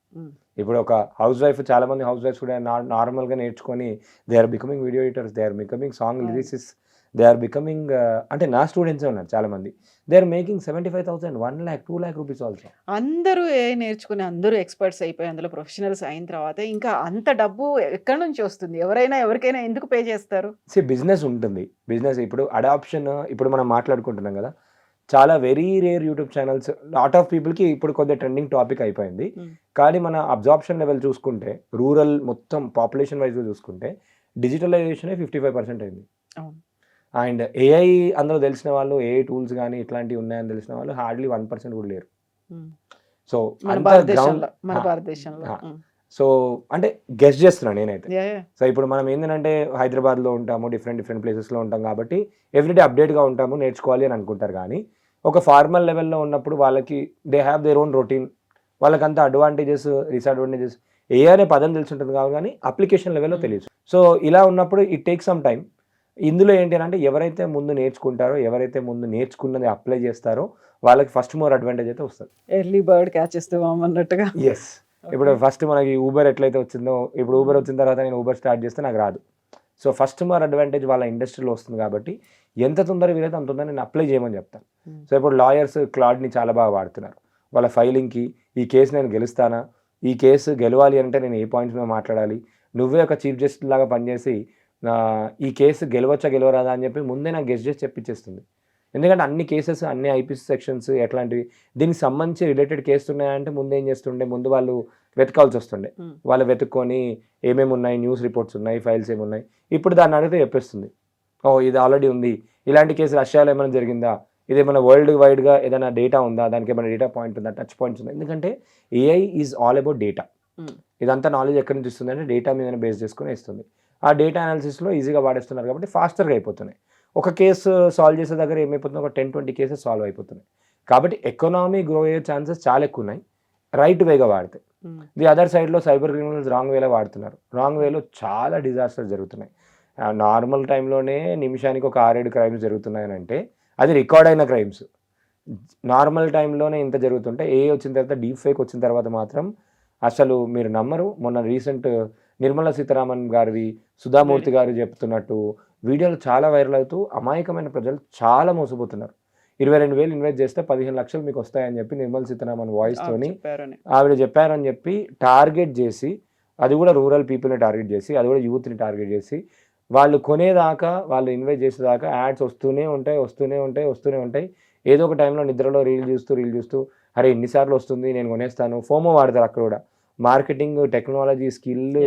ఇప్పుడు ఒక హౌస్ వైఫ్, చాలామంది హౌస్ వైఫ్స్ కూడా నార్మల్గా నేర్చుకొని they are becoming video editors, they are becoming song lyricist, they are becoming అంటే నా స్టూడెంట్సే ఉన్నారు చాలామంది, they are making 75,000, 1 lakh, 2 lakh rupees also. అందరూ ఏఐ నేర్చుకుని అందరూ ఎక్స్పర్ట్స్ అయిపోయి అందులో ప్రొఫెషనల్స్ అయిన తర్వాత ఇంకా అంత డబ్బు ఎక్కడి నుంచి వస్తుంది? ఎవరికైనా ఎందుకు పే చేస్తారు? బిజినెస్ ఉంటుంది. బిజినెస్ ఇప్పుడు అడాప్షన్, ఇప్పుడు మనం మాట్లాడుకుంటున్నాం కదా, చాలా very rare YouTube channels, lot of పీపుల్కి ఇప్పుడు కొద్దిగా ట్రెండింగ్ టాపిక్ అయిపోయింది. కానీ మన అబ్జార్ప్షన్ లెవెల్ చూసుకుంటే, రూరల్ మొత్తం పాపులేషన్ వైజ్గా చూసుకుంటే డిజిటలైజేషనే 55% అయింది. అండ్ ఏఐ అందులో తెలిసిన వాళ్ళు, ఏఐ టూల్స్ కానీ ఇట్లాంటివి ఉన్నాయని తెలిసిన వాళ్ళు హార్డ్లీ 1% కూడా లేరు. సో మన భారతదేశంలో సో అంటే గెస్ట్ చేస్తున్నాను నేనైతే. సో ఇప్పుడు మనం ఏంటంటే హైదరాబాద్లో ఉంటాము, డిఫరెంట్ ప్లేసెస్లో ఉంటాం కాబట్టి ఎవ్రీడే అప్డేట్గా ఉంటాము, నేర్చుకోవాలి అని అనుకుంటారు. కానీ ఒక ఫార్మల్ లెవెల్లో ఉన్నప్పుడు వాళ్ళకి they have their own routine, వాళ్ళకంత అడ్వాంటేజెస్ డిసడ్వాంటేజెస్ ఏ అనే పదం తెలిసి ఉంటుంది కానీ అప్లికేషన్ లెవెల్లో తెలియదు. సో ఇలా ఉన్నప్పుడు ఇట్ టేక్ సమ్ టైం. ఇందులో ఏంటి అంటే ఎవరైతే ముందు నేర్చుకుంటారో, ఎవరైతే ముందు నేర్చుకున్నది అప్లై చేస్తారో వాళ్ళకి ఫస్ట్ మోర్ అడ్వాంటేజ్ అయితే వస్తుంది. ఎర్లీ బర్డ్ క్యాచెస్ ద వామ్ అన్నట్టుగా. ఎస్. ఇప్పుడు ఫస్ట్ మనకి ఊబర్ ఎట్లయితే వచ్చిందో, ఇప్పుడు ఊబర్ వచ్చిన తర్వాత నేను ఊబర్ స్టార్ట్ చేస్తే నాకు రాదు. సో ఫస్ట్ మోర్ అడ్వాంటేజ్ వాళ్ళ ఇండస్ట్రీలో వస్తుంది కాబట్టి ఎంత తొందరగా వీలైతే అంత తొందరగా నేను అప్లై చేయమని చెప్తాను. సో ఇప్పుడు లాయర్స్ క్లాడ్ని చాలా బాగా వాడుతున్నారు. వాళ్ళ ఫైలింగ్కి ఈ కేసు నేను గెలుస్తానా, ఈ కేసు గెలవాలి అంటే నేను ఏ పాయింట్స్ మీద మాట్లాడాలి, నువ్వే ఒక చీఫ్ జస్టిస్ లాగా పనిచేసి ఈ కేసు గెలవచ్చా గెలవరాదా అని చెప్పి ముందే నాకు గెస్ట్ చేసి చెప్పించేస్తుంది. ఎందుకంటే అన్ని కేసెస్, అన్ని ఐపీసీ సెక్షన్స్ ఎట్లాంటివి దీనికి సంబంధించి రిలేటెడ్ కేసులు ఉన్నాయంటే ముందు ఏం చేస్తుండే, ముందు వాళ్ళు వెతకాల్సి వస్తుండే. వాళ్ళు వెతుక్కొని ఏమేమి ఉన్నాయి, న్యూస్ రిపోర్ట్స్ ఉన్నాయి, ఫైల్స్ ఏమున్నాయి, ఇప్పుడు దాన్ని అడిగితే చెప్పేస్తుంది. ఓ ఇది ఆల్రెడీ ఉంది, ఇలాంటి కేసు రష్యాలో ఏమైనా జరిగిందా, ఇది ఏమైనా వరల్డ్ వైడ్గా ఏదైనా డేటా ఉందా, దానికి ఏమైనా డేటా పాయింట్ ఉందా, టచ్ పాయింట్స్ ఉందా. ఎందుకంటే AI is all about data. ఇదంతా నాలెడ్జ్ ఎక్కడి నుంచి ఇస్తుంది అంటే డేటా మీద బేస్ చేసుకుని ఇస్తుంది. ఆ డేటా అనాలిసిస్లో ఈజీగా వాడేస్తున్నారు కాబట్టి ఫాస్టర్గా అయిపోతున్నాయి. ఒక కేసు సాల్వ్ చేసే దగ్గర ఏమైపోతుంది, ఒక 10-20 కేసెస్ సాల్వ్ అయిపోతున్నాయి. కాబట్టి ఎకనామీ గ్రో అయ్యే ఛాన్సెస్ చాలా ఎక్కువ ఉన్నాయి రైట్ వేగా వాడితే. ది అదర్ సైడ్లో సైబర్ క్రిమినల్స్ రాంగ్ వేలో వాడుతున్నారు. రాంగ్ వేలో చాలా డిజాస్టర్స్ జరుగుతున్నాయి. నార్మల్ టైంలోనే నిమిషానికి ఒక 6-7 క్రైమ్స్ జరుగుతున్నాయని అంటే అది రికార్డ్ అయిన క్రైమ్స్. నార్మల్ టైంలోనే ఇంత జరుగుతుంటే ఏ వచ్చిన తర్వాత డీప్ ఫేక్ వచ్చిన తర్వాత మాత్రం అసలు మీరు నమ్మరు. మొన్న రీసెంట్ నిర్మలా సీతారామన్ గారివి, సుధామూర్తి గారు చెప్తున్నట్టు వీడియోలు చాలా వైరల్ అవుతూ అమాయకమైన ప్రజలు చాలా మోసపోతున్నారు. 22,000 ఇన్వెస్ట్ చేస్తే 15 లక్షలు మీకు వస్తాయని చెప్పి నిర్మలా సీతారామన్ వాయిస్తోని ఆవిడ చెప్పారని చెప్పి టార్గెట్ చేసి, అది కూడా రూరల్ పీపుల్ని టార్గెట్ చేసి, అది కూడా యూత్ని టార్గెట్ చేసి వాళ్ళు కొనేదాకా, వాళ్ళు ఇన్వెస్ట్ చేసేదాకా యాడ్స్ వస్తూనే ఉంటాయి. ఏదో ఒక టైంలో నిద్రలో రీల్ చూస్తూ అరే ఎన్నిసార్లు వస్తుంది, నేను కొనేస్తాను, ఫోమో వాడతారు. అక్కడ కూడా మార్కెటింగ్, టెక్నాలజీ, స్కిల్,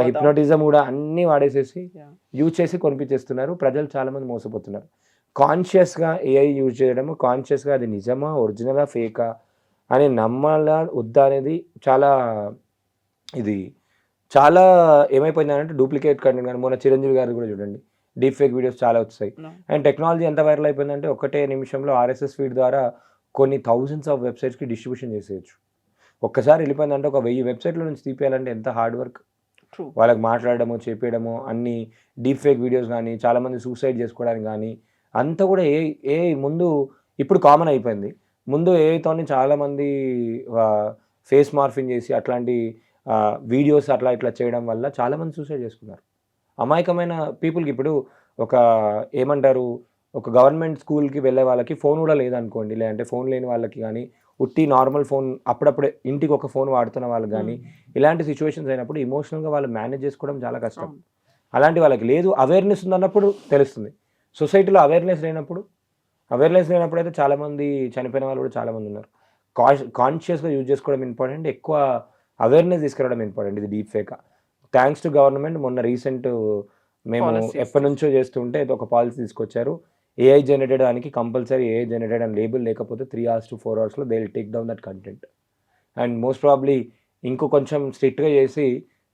హిప్నోటిజం కూడా అన్నీ వాడేసేసి యూజ్ చేసి కొనిపించేస్తున్నారు. ప్రజలు చాలామంది మోసపోతున్నారు. కాన్షియస్గా ఏఐ యూజ్ చేయడము, కాన్షియస్గా అది నిజమా, ఒరిజినలా, ఫేకా అని నమ్మాలా వద్దా అనేది చాలా ఏమైపోయిందంటే డూప్లికేట్ కంటెంట్. కానీ మొన్న చిరంజీవి గారు కూడా చూడండి, డీప్ ఫేక్ వీడియోస్ చాలా వచ్చాయి. అండ్ టెక్నాలజీ ఎంత వైరల్ అయిపోయిందంటే ఒకటే నిమిషంలో RSS ఫీడ్ ద్వారా కొన్ని థౌజండ్స్ ఆఫ్ వెబ్సైట్స్కి డిస్ట్రిబ్యూషన్ చేసేయచ్చు. ఒక్కసారి వెళ్ళిపోయిందంటే ఒక 1000 వెబ్సైట్ల నుంచి తీపేయాలంటే ఎంత హార్డ్ వర్క్. వాళ్ళకి మాట్లాడడము, చెప్పేయడము, అన్ని డీప్ ఫేక్ వీడియోస్ కానీ, చాలామంది సూసైడ్ చేసుకోవడానికి కానీ అంతా కూడా ఏ ముందు ఇప్పుడు కామన్ అయిపోయింది. ముందు ఏఐతోని చాలామంది ఫేస్ మార్ఫింగ్ చేసి అట్లాంటి వీడియోస్ ఇట్లా చేయడం వల్ల చాలామంది సూసైడ్ చేసుకున్నారు. అమాయకమైన పీపుల్కి ఇప్పుడు ఒక ఏమంటారు, ఒక గవర్నమెంట్ స్కూల్కి వెళ్ళే వాళ్ళకి ఫోన్ కూడా లేదనుకోండి, లేదంటే ఫోన్ లేని వాళ్ళకి కానీ, ఉట్టి నార్మల్ ఫోన్ అప్పుడప్పుడే ఇంటికి ఒక ఫోన్ వాడుతున్న వాళ్ళకి కానీ, ఇలాంటి సిచ్యువేషన్స్ అయినప్పుడు ఎమోషనల్గా వాళ్ళు మేనేజ్ చేసుకోవడం చాలా కష్టం. అలాంటి వాళ్ళకి లేదు, అవేర్నెస్ ఉందన్నప్పుడు తెలుస్తుంది. సొసైటీలో అవేర్నెస్ లేనప్పుడు అయితే చాలామంది చనిపోయిన వాళ్ళు కూడా చాలామంది ఉన్నారు. కాన్షియస్గా యూజ్ చేసుకోవడం ఇంపార్టెంట్, ఎక్కువ అవేర్నెస్ తీసుకురావడం ఇంపార్టెంట్. ఇది deep fake thanks to government. మొన్న రీసెంట్ మేము ఎప్పటి నుంచో చేస్తుంటే ఒక పాలసీ తీసుకొచ్చారు. ఏఐ జనరేటెడ్ దానికి కంపల్సరీ ఏఐ జనరేటెడ్ అని లేబుల్ లేకపోతే 3 hours to 4 hours they will take down that content. And most probably ఇంకో కొంచెం స్ట్రిక్ట్గా చేసి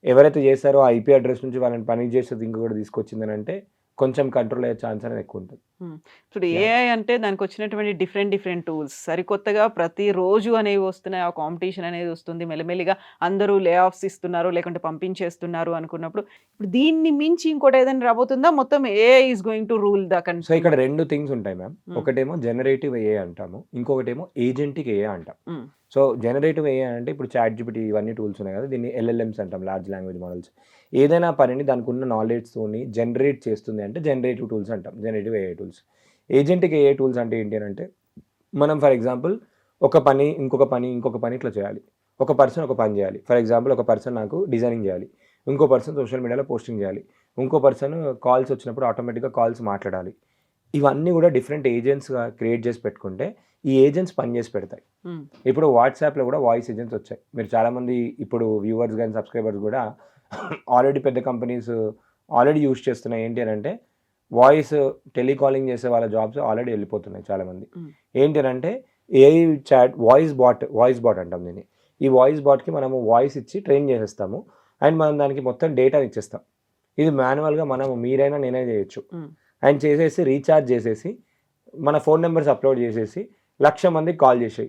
ఎవరైతే చేస్తారో ఆ IP అడ్రస్ నుంచి వాళ్ళని పని చేసేది ఇంకో కూడా తీసుకొచ్చిందని అంటే కొంచెం కంట్రోల్ అయ్యే ఛాన్స్ అనేది ఎక్కువ ఉంటుంది. ఇప్పుడు ఏఐ అంటే దానికి వచ్చినటువంటి డిఫరెంట్ టూల్స్ సరికొత్తగా ప్రతిరోజు అనేవి వస్తున్నాయి. ఆ కాంపిటీషన్ అనేది వస్తుంది. మెల్లమెల్లిగా అందరూ లే ఆఫ్స్ ఇస్తున్నారు, లేకుంటే పంపించేస్తున్నారు అనుకున్నప్పుడు ఇప్పుడు దీన్ని మించి ఇంకోటి ఏదైనా రాబోతుందా? మొత్తం AI is going to rule the country. So ఇక్కడ 2 థింగ్స్ ఉంటాయి మ్యామ్. ఒకటేమో జనరేటివ్ ఏఐ అంటాము, ఇంకొకటేమో ఏజెంటిక్ ఏఐ అంటాం. సో జనరేటివ్ ఏఐ అంటే ఇప్పుడు ChatGPT ఇవన్నీ టూల్స్ ఉన్నాయి కదా, దీన్ని LLMs అంటాం, లార్జ్ లాంగ్వేజ్ మోడల్స్. ఏదైనా పనిని దానికి ఉన్న నాలెడ్జ్తోని జనరేట్ చేస్తుంది అంటే జనరేటివ్ టూల్స్ అంటాం, generative AI tools. Agentic AI tools అంటే ఏంటి అంటే మనం ఫర్ ఎగ్జాంపుల్ ఒక పని ఇంకొక పని ఇట్లా చేయాలి. ఒక పని చేయాలి. ఫర్ ఎగ్జాంపుల్ ఒక పర్సన్ నాకు డిజైనింగ్ చేయాలి, ఇంకో పర్సన్ సోషల్ మీడియాలో పోస్టింగ్ చేయాలి, ఇంకో పర్సన్ కాల్స్ వచ్చినప్పుడు ఆటోమేటిక్గా కాల్స్ మాట్లాడాలి. ఇవన్నీ కూడా డిఫరెంట్ ఏజెంట్స్గా క్రియేట్ చేసి పెట్టుకుంటే ఈ ఏజెంట్స్ పని చేసి పెడతాయి. ఇప్పుడు వాట్సాప్లో కూడా వాయిస్ ఏజెంట్స్ వచ్చాయి. మీరు చాలామంది ఇప్పుడు వ్యూవర్స్ కానీ సబ్స్క్రైబర్స్ కూడా ఆల్రెడీ పెద్ద కంపెనీస్ ఆల్రెడీ యూజ్ చేస్తున్నాయి. ఏంటి అని అంటే వాయిస్ టెలికాలింగ్ చేసే వాళ్ళ జాబ్స్ ఆల్రెడీ వెళ్ళిపోతున్నాయి చాలామంది. ఏంటి అని అంటే ఏఐ చాట్ వాయిస్ బాట్ అంటాం దీన్ని. ఈ వాయిస్ బాట్కి మనము వాయిస్ ఇచ్చి ట్రైన్ చేసేస్తాము అండ్ మనం దానికి మొత్తం డేటా ఇచ్చేస్తాం. ఇది మాన్యువల్గా మనము మీరైనా నేనే చేయొచ్చు. అండ్ చేసేసి రీఛార్జ్ చేసేసి మన ఫోన్ నెంబర్స్ అప్లోడ్ చేసేసి 1,00,000 మందికి కాల్ చేసాయి.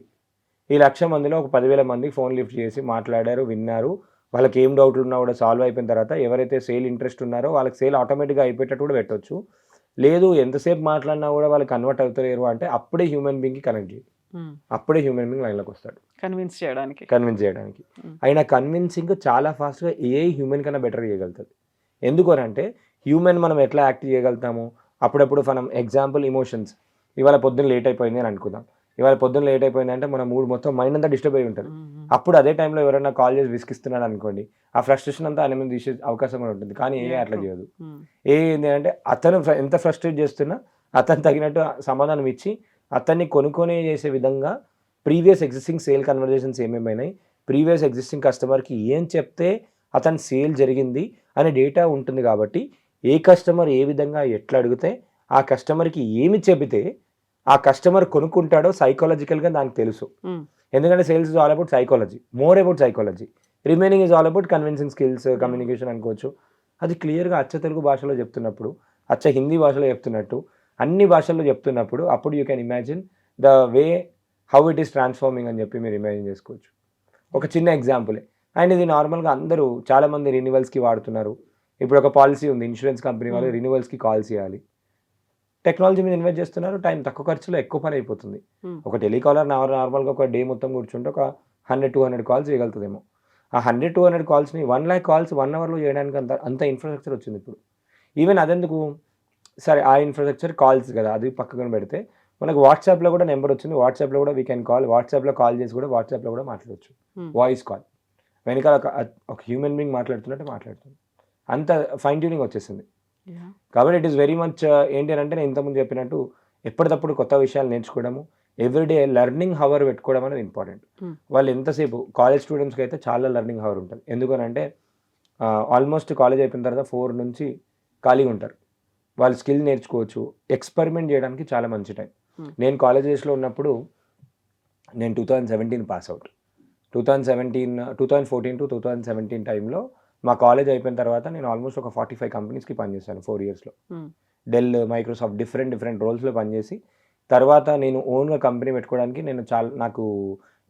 ఈ 1,00,000 మందిలో ఒక 10,000 మందికి ఫోన్ లిఫ్ట్ చేసి మాట్లాడారు, విన్నారు, వాళ్ళకి ఏం డౌట్లు ఉన్నా కూడా సాల్వ్ అయిపోయిన తర్వాత ఎవరైతే సేల్ ఇంట్రెస్ట్ ఉన్నారో వాళ్ళకి సేల్ ఆటోమేటిక్గా అయిపోయేటట్టు కూడా పెట్టొచ్చు. లేదు ఎంతసేపు మాట్లాడినా కూడా వాళ్ళు కన్వర్ట్ అవుతలేరు అంటే అప్పుడే హ్యూమన్ బీయింగ్కి కనెక్ట్ చేయి, అప్పుడే హ్యూమన్ బీయింగ్ లైన్లోకి వస్తాడు కన్విన్స్ చేయడానికి. అయినా కన్విన్సింగ్ చాలా ఫాస్ట్గా ఏఐ హ్యూమన్ కన్నా బెటర్ చేయగలుగుతుంది. ఎందుకు అని అంటే హ్యూమన్ మనం ఎట్లా యాక్ట్ చేయగలుగుతాము, అప్పుడప్పుడు మనం ఎగ్జాంపుల్ ఇమోషన్స్, ఇవాళ పొద్దున్న లేట్ అయిపోయింది అని అనుకుందాం. ఇవాళ పొద్దున్న లేట్ అయిపోయింది అంటే మన మూడ్ మొత్తం మైండ్ అంతా డిస్టర్బ్ అయి ఉంటుంది. అప్పుడు అదే టైంలో ఎవరైనా కాల్ చేసి విసిగిస్తున్నాడు అనుకోండి, ఆ ఫ్రస్ట్రేషన్ అంతా ఆయన మీద తీసే అవకాశం కూడా ఉంటుంది. కానీ ఏ అట్లా చేయదు. ఏంటి అంటే అతను ఎంత ఫ్రస్ట్రేట్ చేస్తున్నా అతను తగినట్టు సమాధానం ఇచ్చి అతన్ని కొనుక్కొని చేసే విధంగా ప్రీవియస్ ఎగ్జిస్టింగ్ సేల్ కన్వర్జేషన్స్ ఏమేమైనాయి, ప్రీవియస్ ఎగ్జిస్టింగ్ కస్టమర్కి ఏం చెప్తే అతని సేల్ జరిగింది అనే డేటా ఉంటుంది. కాబట్టి ఏ కస్టమర్ ఏ విధంగా ఎట్లా అడిగితే ఆ కస్టమర్కి ఏమి చెబితే ఆ కస్టమర్ కొనుక్కుంటాడో సైకాలజికల్గా దానికి తెలుసు. ఎందుకంటే sales is all about psychology, more about psychology. Remaining is all about convincing skills, communication అనుకోవచ్చు. అది క్లియర్గా అచ్చ తెలుగు భాషలో చెప్తున్నప్పుడు, అచ్చ హిందీ భాషలో చెప్తున్నట్టు, అన్ని భాషల్లో చెప్తున్నప్పుడు అప్పుడు you can imagine the way how it is transforming అని చెప్పి మీరు ఇమాజిన్ చేసుకోవచ్చు. ఒక చిన్న ఎగ్జాంపులే. అండ్ ఇది నార్మల్గా అందరూ చాలామంది రిన్యూవల్స్కి వాడుతున్నారు. ఇప్పుడు ఒక పాలసీ ఉంది, ఇన్సూరెన్స్ కంపెనీ వాళ్ళు రిన్యూవల్స్కి కాల్ చేయాలి. టెక్నాలజీ మీద ఇన్వెస్ట్ చేస్తున్నారు, టైం తక్కువ ఖర్చులో ఎక్కువ పని అయిపోతుంది. ఒక టెలికాలర్ నార్మల్గా ఒక డే మొత్తం కూర్చుంటే ఒక 100-200 కాల్స్ చేయగలుగుతుందేమో. ఆ 100-200 కాల్స్ని 1,00,000 కాల్స్ 1 అవర్లో చేయడానికి అంత ఇన్ఫ్రాస్ట్రక్చర్ వచ్చింది ఇప్పుడు. ఈవెన్ అదెందుకు, సరే ఆ ఇన్ఫ్రాస్ట్రక్చర్ కాల్స్ కదా, అది పక్కన పెడితే మనకు వాట్సాప్లో కూడా నెంబర్ వచ్చింది. వాట్సాప్లో కూడా వీ కెన్ కాల్, వాట్సాప్లో కాల్ చేసి కూడా వాట్సాప్లో కూడా మాట్లాడవచ్చు. వాయిస్ కాల్ వెనకాల ఒక హ్యూమన్ బీయింగ్ మాట్లాడుతున్నట్టు మాట్లాడుతుంది. అంత ఫైన్ ట్యూనింగ్ వచ్చేసింది. కాబట్టి ఇట్ ఈస్ వెరీ మచ్ ఏంటి అంటే నేను ఇంతకుముందు చెప్పినట్టు ఎప్పటికప్పుడు కొత్త విషయాలు నేర్చుకోవడము, ఎవ్రీడే లెర్నింగ్ హవర్ పెట్టుకోవడం అనేది ఇంపార్టెంట్. వాళ్ళు ఎంతసేపు కాలేజ్ స్టూడెంట్స్కి అయితే చాలా లెర్నింగ్ హవర్ ఉంటుంది. ఎందుకనంటే ఆల్మోస్ట్ కాలేజ్ అయిపోయిన తర్వాత 4 నుంచి ఖాళీగా ఉంటారు. వాళ్ళు స్కిల్ నేర్చుకోవచ్చు, ఎక్స్పెరిమెంట్ చేయడానికి చాలా మంచి టైం. నేను కాలేజ్ డేస్లో ఉన్నప్పుడు నేను 2017 పాస్ అవుట్. 2014 to 2017 టైంలో మా కాలేజ్ అయిపోయిన తర్వాత నేను ఆల్మోస్ట్ ఒక 45 కంపెనీస్కి పనిచేశాను 4 ఇయర్స్లో. డెల్, మైక్రోసాఫ్ట్ డిఫరెంట్ రోల్స్లో పనిచేసి తర్వాత నేను ఓన్గా కంపెనీ పెట్టుకోవడానికి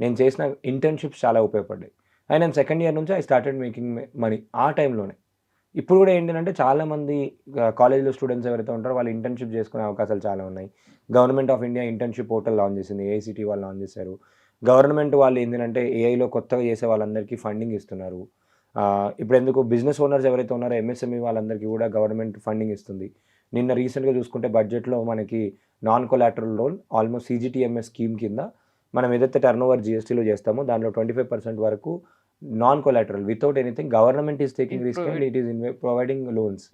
నేను చేసిన ఇంటర్న్షిప్స్ చాలా ఉపయోగపడ్డాయి. అండ్ నేను సెకండ్ ఇయర్ నుంచి ఐ స్టార్టెడ్ మేకింగ్ మనీ ఆ టైంలోనే. ఇప్పుడు కూడా ఏంటంటే చాలామంది కాలేజ్లో స్టూడెంట్స్ ఎవరైతే ఉంటారో వాళ్ళు ఇంటర్న్షిప్ చేసుకునే అవకాశాలు చాలా ఉన్నాయి. Government of India internship portal launch చేసింది, ఏఐసిటీ వాళ్ళు లాంచ్ చేశారు. గవర్నమెంట్ వాళ్ళు ఏంటంటే ఏఐలో కొత్తగా చేసే వాళ్ళందరికీ ఫండింగ్ ఇస్తున్నారు. ఇప్పుడు ఎందుకు బిజినెస్ ఓనర్స్ ఎవరైతే ఉన్నారో ఎంఎస్ఎంఈ వాళ్ళందరికీ కూడా గవర్నమెంట్ ఫండింగ్ ఇస్తుంది. నిన్న రీసెంట్గా చూసుకుంటే బడ్జెట్లో మనకి non collateral loan almost CGTMS scheme కింద మనం ఏదైతే టర్న్ ఓవర్ జిఎస్టీలో చేస్తామో దాంట్లో 25% వరకు non collateral without anything government is taking risk and it is providing loans.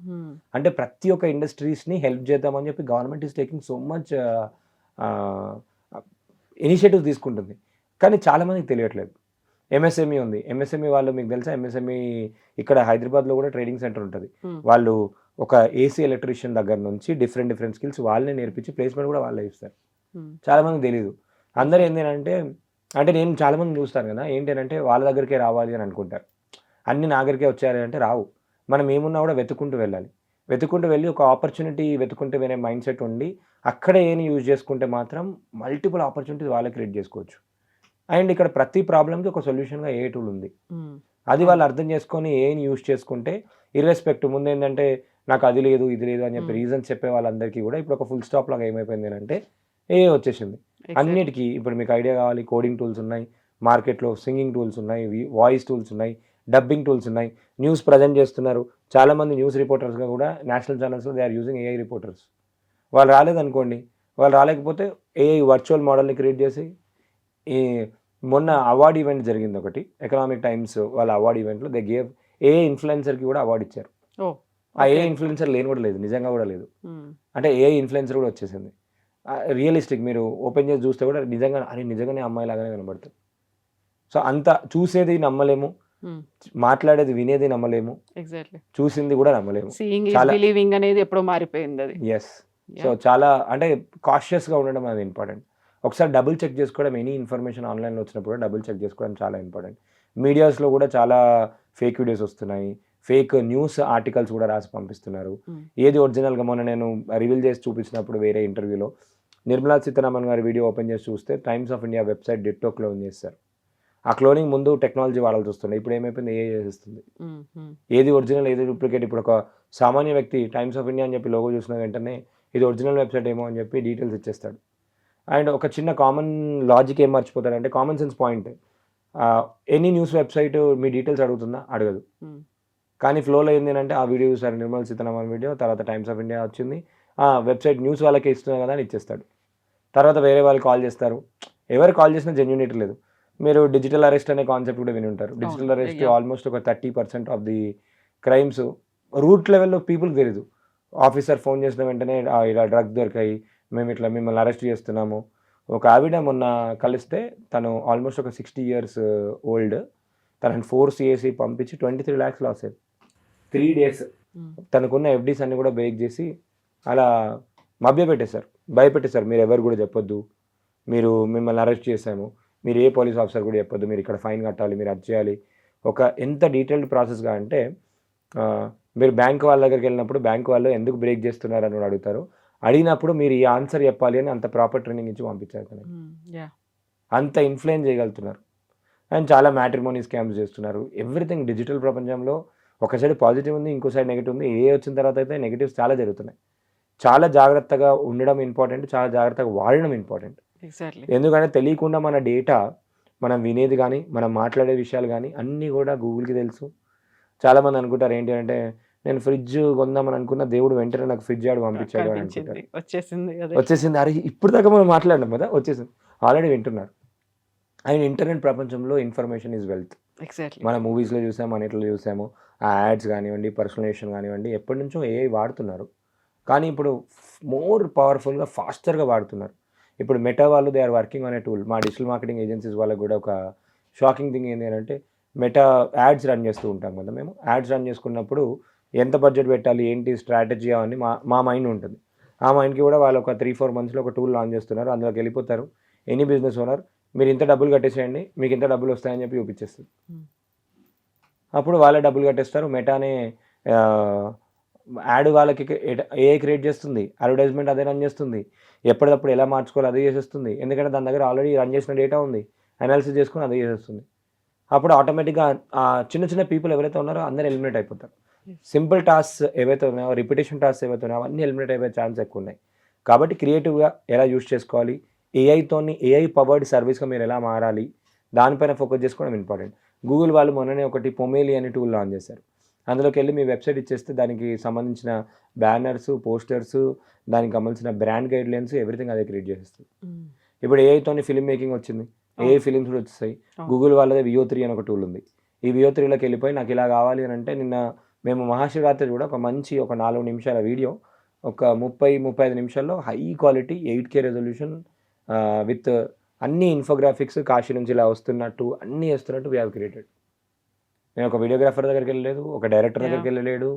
అంటే ప్రతి ఒక్క ఇండస్ట్రీస్ని హెల్ప్ చేద్దామని చెప్పి government is taking so much initiatives తీసుకుంటుంది. కానీ చాలామందికి తెలియట్లేదు. ఎంఎస్ఎంఈ ఉంది, ఎంఎస్ఎంఈ వాళ్ళు మీకు తెలుసా, ఎంఎస్ఎంఈ ఇక్కడ హైదరాబాద్లో కూడా ట్రేడింగ్ సెంటర్ ఉంటుంది. వాళ్ళు ఒక ఏసీ ఎలక్ట్రీషియన్ దగ్గర నుంచి డిఫరెంట్ స్కిల్స్ వాళ్ళనే నేర్పించి ప్లేస్మెంట్ కూడా వాళ్ళే ఇస్తారు. చాలామందికి తెలియదు. అందరూ ఏంటంటే నేను చాలామంది చూస్తాను కదా, ఏంటంటే వాళ్ళ దగ్గరికే రావాలి అని అనుకుంటారు. అన్ని నా దగ్గరికే వచ్చాయి అంటే రావు. మనం ఏమున్నా కూడా వెతుక్కుంటూ వెళ్ళి ఒక ఆపర్చునిటీ వెతుక్కుంటూ వినే మైండ్ సెట్ ఉండి అక్కడ ఏని యూజ్ చేసుకుంటే మాత్రం మల్టిపుల్ ఆపర్చునిటీస్ వాళ్ళే క్రియేట్ చేసుకోవచ్చు. అండ్ ఇక్కడ ప్రతి ప్రాబ్లంకి ఒక సొల్యూషన్గా ఏ టూల్ ఉంది, అది వాళ్ళు అర్థం చేసుకొని ఏని యూజ్ చేసుకుంటే ఇర్రెస్పెక్టివ్ ముందు ఏంటంటే నాకు అది లేదు ఇది లేదు అని చెప్పి రీజన్స్ చెప్పే వాళ్ళందరికీ కూడా ఇప్పుడు ఒక ఫుల్ స్టాప్ లాగా ఏమైపోయింది అంటే ఏ వచ్చేసింది అన్నిటికీ. ఇప్పుడు మీకు ఐడియా కావాలి, కోడింగ్ టూల్స్ ఉన్నాయి మార్కెట్లో, సింగింగ్ టూల్స్ ఉన్నాయి, వాయిస్ టూల్స్ ఉన్నాయి, డబ్బింగ్ టూల్స్ ఉన్నాయి, న్యూస్ ప్రజెంట్ చేస్తున్నారు. చాలామంది న్యూస్ రిపోర్టర్స్గా కూడా నేషనల్ ఛానల్స్లో they are using AI reporters. వాళ్ళు రాలేదనుకోండి, వాళ్ళు రాలేకపోతే ఏఐ వర్చువల్ మోడల్ని క్రియేట్ చేసి మొన్న అవార్డ్ ఈవెంట్ జరిగింది ఒకటి, ఎకనామిక్ టైమ్స్ వాళ్ళ అవార్డ్ ఈవెంట్లో దే గేవ్ ఏఐ ఇన్ఫ్లుయెన్సర్కి కూడా అవార్డు ఇచ్చారు. ఆ ఏఐ ఇన్ఫ్లుయెన్సర్ లేని కూడా లేదు, నిజంగా కూడా లేదు. అంటే ఏఐ ఇన్ఫ్లుయెన్సర్ కూడా వచ్చేసింది. రియలిస్టిక్ మీరు ఓపెన్ చేసి చూస్తే కూడా నిజంగానే అమ్మాయి లాగానే కనబడుతుంది. సో అంత చూసేది నమ్మలేము, మాట్లాడేది వినేది నమ్మలేము, చూసింది కూడా నమ్మలేము. అనేది ఎప్పుడో మారిపోయింది అది. ఎస్. సో చాలా అంటే కాషియస్గా ఉండడం అనేది ఇంపార్టెంట్. ఒకసారి డబుల్ చెక్ చేసుకోవడం, ఎనీ ఇన్ఫర్మేషన్ ఆన్లైన్లో వచ్చినప్పుడు డబుల్ చెక్ చేసుకోవడం చాలా ఇంపార్టెంట్. మీడియాస్లో కూడా చాలా ఫేక్ వీడియోస్ వస్తున్నాయి, ఫేక్ న్యూస్ ఆర్టికల్స్ కూడా రాసి పంపిస్తున్నారు. ఏది ఒరిజినల్గా మొన్న నేను రివీల్ చేసి చూపించినప్పుడు వేరే ఇంటర్వ్యూలో నిర్మలా సీతారామన్ గారి వీడియో ఓపెన్ చేసి చూస్తే times of India website ditto clone చేస్తారు. ఆ క్లోనింగ్ ముందు టెక్నాలజీ వాడాల్సి వస్తుండే, ఇప్పుడు ఏమైపోయింది, ఏఐ చేసేస్తుంది. ఏది ఒరిజినల్ ఏది డూప్లికేట్. ఇప్పుడు ఒక సామాన్య వ్యక్తి టైమ్స్ ఆఫ్ ఇండియా అని చెప్పి లోగో చూసిన వెంటనే ఇది ఒరిజినల్ వెబ్సైట్ ఏమో అని చెప్పి డీటెయిల్స్ ఇచ్చేస్తాడు. అండ్ ఒక చిన్న కామన్ లాజిక్ ఏం మర్చిపోతాడంటే, common sense point, any news website మీ డీటెయిల్స్ అడుగుతుందా? అడగదు. కానీ ఫ్లోలో ఏంది అంటే, ఆ వీడియో చూసారు, నిర్మల్ సీతారామన్ వీడియో, తర్వాత టైమ్స్ ఆఫ్ ఇండియా వచ్చింది, వెబ్సైట్ న్యూస్ వాళ్ళకే ఇస్తున్నారు కదా అని ఇచ్చేస్తాడు. తర్వాత వేరే వాళ్ళు కాల్ చేస్తారు, ఎవరు కాల్ చేసినా జెన్యూనిటీ లేదు. మీరు డిజిటల్ అరెస్ట్ అనే కాన్సెప్ట్ కూడా విని ఉంటారు. డిజిటల్ అరెస్ట్ ఆల్మోస్ట్ ఒక 30% ఆఫ్ ది క్రైమ్స్ రూట్ లెవెల్లో పీపుల్కి తెలీదు. ఆఫీసర్ ఫోన్ చేసిన వెంటనే ఇలా డ్రగ్స్ దొరికాయి, మేము ఇట్లా మిమ్మల్ని అరెస్ట్ చేస్తున్నాము. ఒక ఆవిడ మొన్న కలిస్తే, తను ఆల్మోస్ట్ ఒక 60 years ఓల్డ్, తనని ఫోర్స్ చేసి పంపించి 23 lakhs లాస్ అయ్యింది. 3 days తనకున్న ఎఫ్డీస్ అన్ని కూడా బ్రేక్ చేసి అలా మభ్యపెట్టేశారు, భయపెట్టేశారు. మీరు ఎవరు కూడా చెప్పొద్దు, మీరు మిమ్మల్ని అరెస్ట్ చేశాము, మీరు ఏ పోలీస్ ఆఫీసర్ కూడా చెప్పొద్దు, మీరు ఇక్కడ ఫైన్ కట్టాలి, మీరు అది చేయాలి. ఒక ఎంత డీటెయిల్డ్ ప్రాసెస్గా అంటే, మీరు బ్యాంక్ వాళ్ళ దగ్గరికి వెళ్ళినప్పుడు బ్యాంక్ వాళ్ళు ఎందుకు బ్రేక్ చేస్తున్నారు అని అడుగుతారు. అడిగినప్పుడు మీరు ఈ ఆన్సర్ చెప్పాలి అని అంత ప్రాపర్ ట్రైనింగ్ ఇచ్చి పంపించారు. అంత ఇన్ఫ్లుయెన్స్ చేయగలుగుతున్నారు. అండ్ చాలా మ్యాట్రిమోనీ స్కామ్స్ చేస్తున్నారు. ఎవ్రీథింగ్ డిజిటల్ ప్రపంచంలో ఒక సైడ్ పాజిటివ్ ఉంది, ఇంకో సైడ్ నెగిటివ్ ఉంది. ఏ వచ్చిన తర్వాత అయితే నెగిటివ్స్ చాలా జరుగుతున్నాయి. చాలా జాగ్రత్తగా ఉండడం ఇంపార్టెంట్, చాలా జాగ్రత్తగా వాడడం ఇంపార్టెంట్. ఎందుకంటే తెలియకుండా మన డేటా, మనం వినేది కానీ, మనం మాట్లాడే విషయాలు కానీ అన్నీ కూడా గూగుల్కి తెలుసు. చాలామంది అనుకుంటారు ఏంటి అంటే, నేను ఫ్రిడ్జ్ కొందామని అనుకున్న, దేవుడు వెంటనే నాకు ఫ్రిడ్జ్ ఆడు పంపించాడు అని అనుకుంటారు. వచ్చేసింది, అరే ఇప్పుడు దాకా మనం మాట్లాడినాం కదా, వచ్చేసింది, ఆల్రెడీ వింటున్నారు. అండ్ ఇంటర్నెట్ ప్రపంచంలో ఇన్ఫర్మేషన్ ఈజ్ వెల్త్. మన మూవీస్లో చూసాము, అన్నిట్లో చూసాము, ఆ యాడ్స్ కానివ్వండి, పర్సనలైజేషన్ కానివ్వండి, ఎప్పటి నుంచో ఏఐ వాడుతున్నారు. కానీ ఇప్పుడు మోర్ పవర్ఫుల్గా, ఫాస్టర్గా వాడుతున్నారు. ఇప్పుడు మెటా వాళ్ళు they are working on a tool. మా డిజిటల్ మార్కెటింగ్ ఏజెన్సీస్ వాళ్ళకి కూడా ఒక షాకింగ్ థింగ్ ఏంటి అంటే, మెటా యాడ్స్ రన్ చేస్తూ ఉంటాం కదా మేము. యాడ్స్ రన్ చేసుకున్నప్పుడు ఎంత బడ్జెట్ పెట్టాలి, ఏంటి స్ట్రాటజీ అని మా మైండ్ ఉంటుంది. ఆ మైండ్కి కూడా వాళ్ళు ఒక 3-4 monthsలో ఒక టూల్ లాంచ్ చేస్తున్నారు. అందులోకి వెళ్ళిపోతారు. ఎనీ బిజినెస్ ఓనర్, మీరు ఇంత డబ్బులు కట్టేసేయండి, మీకు ఇంత డబ్బులు వస్తాయని చెప్పి చూపించేస్తుంది. అప్పుడు వాళ్ళే డబ్బులు కట్టేస్తారు. మెటానే యాడ్ వాళ్ళకి ఏఐ క్రియేట్ చేస్తుంది, అడ్వర్టైజ్మెంట్ అదే రన్ చేస్తుంది, ఎప్పటికప్పుడు ఎలా మార్చుకోవాలి అదే చేసేస్తుంది. ఎందుకంటే దాని దగ్గర ఆల్రెడీ రన్ చేసిన డేటా ఉంది, అనాలిసిస్ చేసుకుని అదే చేసేస్తుంది. అప్పుడు ఆటోమేటిక్గా చిన్న చిన్న పీపుల్ ఎవరైతే ఉన్నారో అందరూ ఎలిమినేట్ అయిపోతారు. సింపుల్ టాస్క్ ఏవైతే ఉన్నాయో, రిపిటేషన్ టాస్క్ ఏవైతే ఉన్నాయో అవన్నీ ఎలిమినేట్ అయిపోయే ఛాన్స్ ఎక్కువ ఉన్నాయి. కాబట్టి క్రియేటివ్గా ఎలా యూజ్ చేసుకోవాలి, ఏఐ పవర్డ్ సర్వీస్గా మీరు ఎలా మారాలి, దానిపైన ఫోకస్ చేసుకోవడం ఇంపార్టెంట్. గూగుల్ వాళ్ళు మొన్ననే ఒకటి పొమేలి అనే టూల్ లాంచ్ చేశారు. అందులోకి వెళ్ళి మీ వెబ్సైట్ ఇచ్చేస్తే దానికి సంబంధించిన బ్యానర్స్, పోస్టర్స్, దానికి సంబంధించిన బ్రాండ్ గైడ్లైన్స్, ఎవ్రీథింగ్ అదే క్రియేట్ చేసేస్తుంది. ఇప్పుడు ఏఐతోని ఫిల్మ్ మేకింగ్ వచ్చింది, ఏఐ ఫిలిమ్స్ కూడా వచ్చేస్తాయి. గూగుల్ వాళ్ళదే VO3 అని ఒక టూల్ ఉంది. ఈ VO3లోకి వెళ్ళిపోయి నాకు ఇలా కావాలి అని అంటే, నిన్న మేము మహాశివరాత్రి కూడా ఒక 4 నిమిషాల వీడియో ఒక 30-35 నిమిషాల్లో high quality 8K resolution with అన్ని ఇన్ఫోగ్రాఫిక్స్, కాశీ నుంచి ఇలా వస్తున్నట్టు అన్నీ వస్తున్నట్టు వీ హ్యావ్ క్రియేటెడ్. నేను ఒక వీడియోగ్రాఫర్ దగ్గరికి వెళ్ళలేదు, ఒక డైరెక్టర్ దగ్గరికి వెళ్ళలేడు,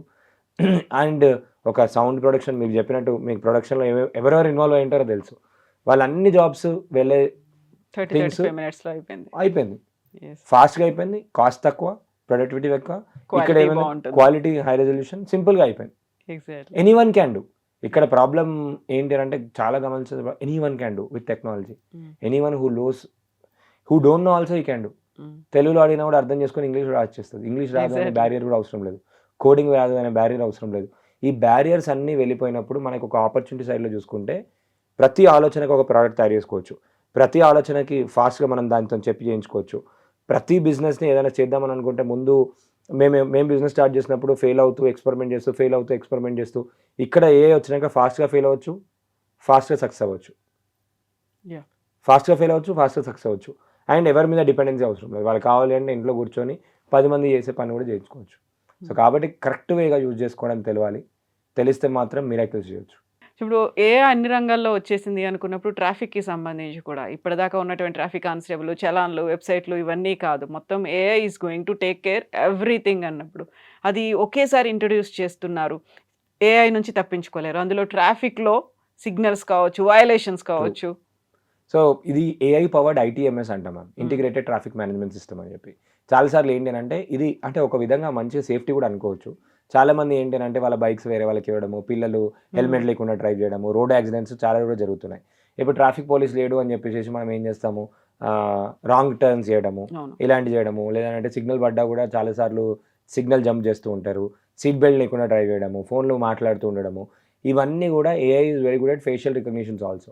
అండ్ ఒక సౌండ్ ప్రొడక్షన్, మీకు చెప్పినట్టు మీకు ప్రొడక్షన్లో ఎవరెవరు ఇన్వాల్వ్ అయి ఉంటారో తెలుసు. వాళ్ళ అన్ని జాబ్స్ వెళ్ళే అయిపోయింది, ఫాస్ట్గా అయిపోయింది, కాస్ట్ తక్కువ, ప్రొడక్టివిటీ ఎక్కువ. ఇక్కడ ఏమైనా క్వాలిటీ, హై రెజల్యూషన్, సింపుల్గా అయిపోయింది. Anyone can do. ఇక్కడ ప్రాబ్లం ఏంటి అంటే చాలా గమనించేది, anyone can do with technology. Anyone who don't know also ఈ క్యాన్ డూ. తెలుగులో అడిగినా కూడా అర్థం చేసుకొని ఇంగ్లీష్ కూడా వచ్చేస్తుంది. ఇంగ్లీష్ రాదు అనే బ్యారియర్ కూడా అవసరం లేదు, కోడింగ్ రాదు అనే బ్యారియర్ అవసరం లేదు. ఈ బ్యారియర్స్ అన్నీ వెళ్ళిపోయినప్పుడు మనకు ఒక ఆపర్చునిటీ సైడ్లో చూసుకుంటే, ప్రతి ఆలోచనకు ఒక ప్రోడక్ట్ తయారు చేసుకోవచ్చు, ప్రతి ఆలోచనకి ఫాస్ట్గా మనం దానితో చెప్పి చేయించుకోవచ్చు. ప్రతి బిజినెస్ని ఏదైనా చేద్దామని అనుకుంటే, ముందు మేము బిజినెస్ స్టార్ట్ చేసినప్పుడు ఫెయిల్ అవుతూ ఎక్స్పెరిమెంట్ చేస్తూ ఇక్కడ వచ్చినాక ఫాస్ట్గా ఫెయిల్ అవ్వచ్చు, ఫాస్ట్గా సక్సెస్ అవ్వచ్చు, ఫాస్ట్గా ఫెయిల్ అవ్వచ్చు, ఫాస్ట్గా సక్సెస్ అవ్వచ్చు. అండ్ ఎవరి మీద డిపెండెన్సీ అవసరం లేదు. వాళ్ళకి కావాలి అంటే ఇంట్లో కూర్చొని 10 మంది చేసే పని కూడా చేయించుకోవచ్చు. సో కాబట్టి కరెక్ట్ వేగా యూజ్ చేసుకోవడం తెలిస్తే మాత్రం మిరాకిల్స్ చేయొచ్చు. ఇప్పుడు అన్ని రంగాల్లో వచ్చేసింది అనుకున్నప్పుడు, ట్రాఫిక్కి సంబంధించి కూడా ఇప్పటిదాకా ఉన్నటువంటి ట్రాఫిక్ కానిస్టేబుల్, చలాన్లు, వెబ్సైట్లు ఇవన్నీ కాదు, మొత్తం AI is going to take care everything అన్నప్పుడు అది ఒకేసారి ఇంట్రడ్యూస్ చేస్తున్నారు. ఏఐ నుంచి తప్పించుకోలేరు. అందులో ట్రాఫిక్లో సిగ్నల్స్ కావచ్చు, వయలేషన్స్ కావచ్చు. సో ఇది ఏఐ పవర్డ్ ITMS అంటాం మనం, ఇంటిగ్రేటెడ్ ట్రాఫిక్ మేనేజ్మెంట్ సిస్టమ్ అని చెప్పి. చాలాసార్లు ఏంటి అంటే, ఇది అంటే ఒక విధంగా మంచి సేఫ్టీ కూడా అనుకోవచ్చు. చాలామంది ఏంటి అంటే వాళ్ళ బైక్స్ వేరే వాళ్ళకి ఇవ్వడము, పిల్లలు హెల్మెట్ లేకుండా డ్రైవ్ చేయడము, రోడ్ యాక్సిడెంట్స్ చాలా కూడా జరుగుతున్నాయి. ఇప్పుడు ట్రాఫిక్ పోలీస్ లేడు అని చెప్పేసి మనం ఏం చేస్తాము, రాంగ్ టర్న్స్ చేయడము, అవును. ఇలాంటి చేయడము, లేదంటే సిగ్నల్ పడ్డా కూడా చాలాసార్లు సిగ్నల్ జంప్ చేస్తూ ఉంటారు, సీట్ బెల్ట్ లేకుండా డ్రైవ్ చేయడము, ఫోన్లో మాట్లాడుతూ ఉండడము, ఇవన్నీ కూడా AI is very good at facial recognitions also.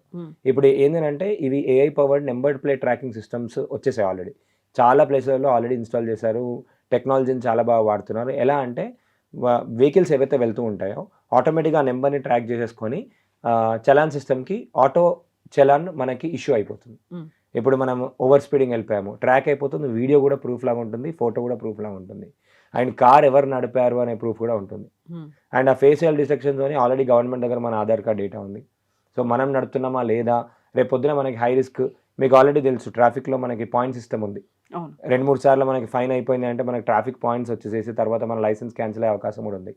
ఇప్పుడు ఏంటంటే ఇవి AI powered number plate tracking systems వచ్చేసాయి ఆల్రెడీ. చాలా ప్లేసెస్లో ఆల్రెడీ ఇన్స్టాల్ చేశారు, టెక్నాలజీని చాలా బాగా వాడుతున్నారు. ఎలా అంటే వెహికల్స్ ఏవైతే వెళ్తూ ఉంటాయో ఆటోమేటిక్గా ఆ నెంబర్ని ట్రాక్ చేసేసుకొని చలాన్ సిస్టమ్కి ఆటో చలాన్ మనకి ఇష్యూ అయిపోతుంది. ఇప్పుడు మనం ఓవర్ స్పీడింగ్ వెళ్ళిపోయాము, ట్రాక్ అయిపోతుంది, వీడియో కూడా ప్రూఫ్ లాగా ఉంటుంది, ఫోటో కూడా ప్రూఫ్ లాగా ఉంటుంది, అండ్ కార్ ఎవరు నడిపారు అనే ప్రూఫ్ కూడా ఉంటుంది. అండ్ ఆ ఫేషియల్ డిటెక్షన్తోని ఆల్రెడీ గవర్నమెంట్ దగ్గర మన ఆధార్ కార్డ్ డేటా ఉంది. సో మనం నడుపుతున్నామా లేదా, రేపు పొద్దున మనకి హై రిస్క్, మీకు ఆల్రెడీ తెలుసు ట్రాఫిక్లో మనకి పాయింట్ సిస్టమ్ ఉంది. 2-3 సార్లు మనకి ఫైన్ అయిపోయింది అంటే మనకి ట్రాఫిక్ పాయింట్స్ వచ్చేసేసి తర్వాత మన లైసెన్స్ క్యాన్సిల్ అయ్యే అవకాశం కూడా ఉంది.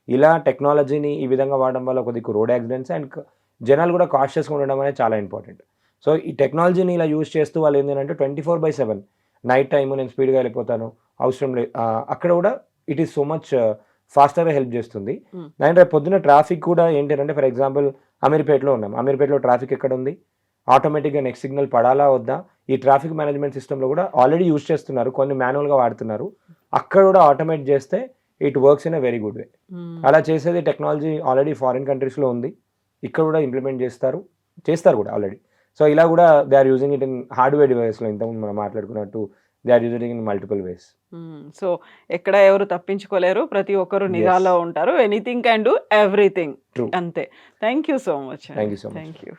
ఇలా టెక్నాలజీని ఈ విధంగా వాడడం వల్ల కొద్దిగా రోడ్ యాక్సిడెంట్స్ అండ్ జనాలు కూడా కాషియస్గా ఉండడం అనేది చాలా ఇంపార్టెంట్. సో ఈ టెక్నాలజీని ఇలా యూజ్ చేస్తూ వాళ్ళు ఏంటంటే 24/7 నైట్ టైము నేను స్పీడ్గా వెళ్ళిపోతాను అవసరం లేదు, అక్కడ కూడా ఇట్ ఈస్ సో మచ్ ఫాస్టర్గా హెల్ప్ చేస్తుంది. అండ్ రేపు పొద్దున ట్రాఫిక్ కూడా ఏంటంటే ఫర్ ఎగ్జాంపుల్ అమీర్పేటలో ఉన్నాం, అమీర్పేటలో ట్రాఫిక్ ఎక్కడ ఉంది, ఆటోమేటిక్గా నెక్స్ట్ సిగ్నల్ పడాలా వద్దా, ఈ ట్రాఫిక్ మేనేజ్మెంట్ సిస్టంలో కూడా ఆల్రెడీ యూజ్ చేస్తున్నారు, కొన్ని మాన్యువల్గా వాడుతున్నారు. అక్కడ కూడా ఆటోమేట్ చేస్తే it works in a very good way. అలా చేసేది టెక్నాలజీ ఆల్రెడీ ఫారిన్ కంట్రీస్లో ఉంది, ఇక్కడ కూడా ఇంప్లిమెంట్ చేస్తారు కూడా ఆల్రెడీ. సో ఇలా కూడా they are using it in hardware డివైస్లో, ఇంతకుముందు మనం మాట్లాడుకున్నట్టు they are using in multiple ways. So ఎక్కడ ఎవరు తప్పించుకోలేరు, ప్రతి ఒక్కరు నిఘాలో ఉంటారు, anything can do everything. True. అంతే. Thank you so much. Thank you so much. Thank you.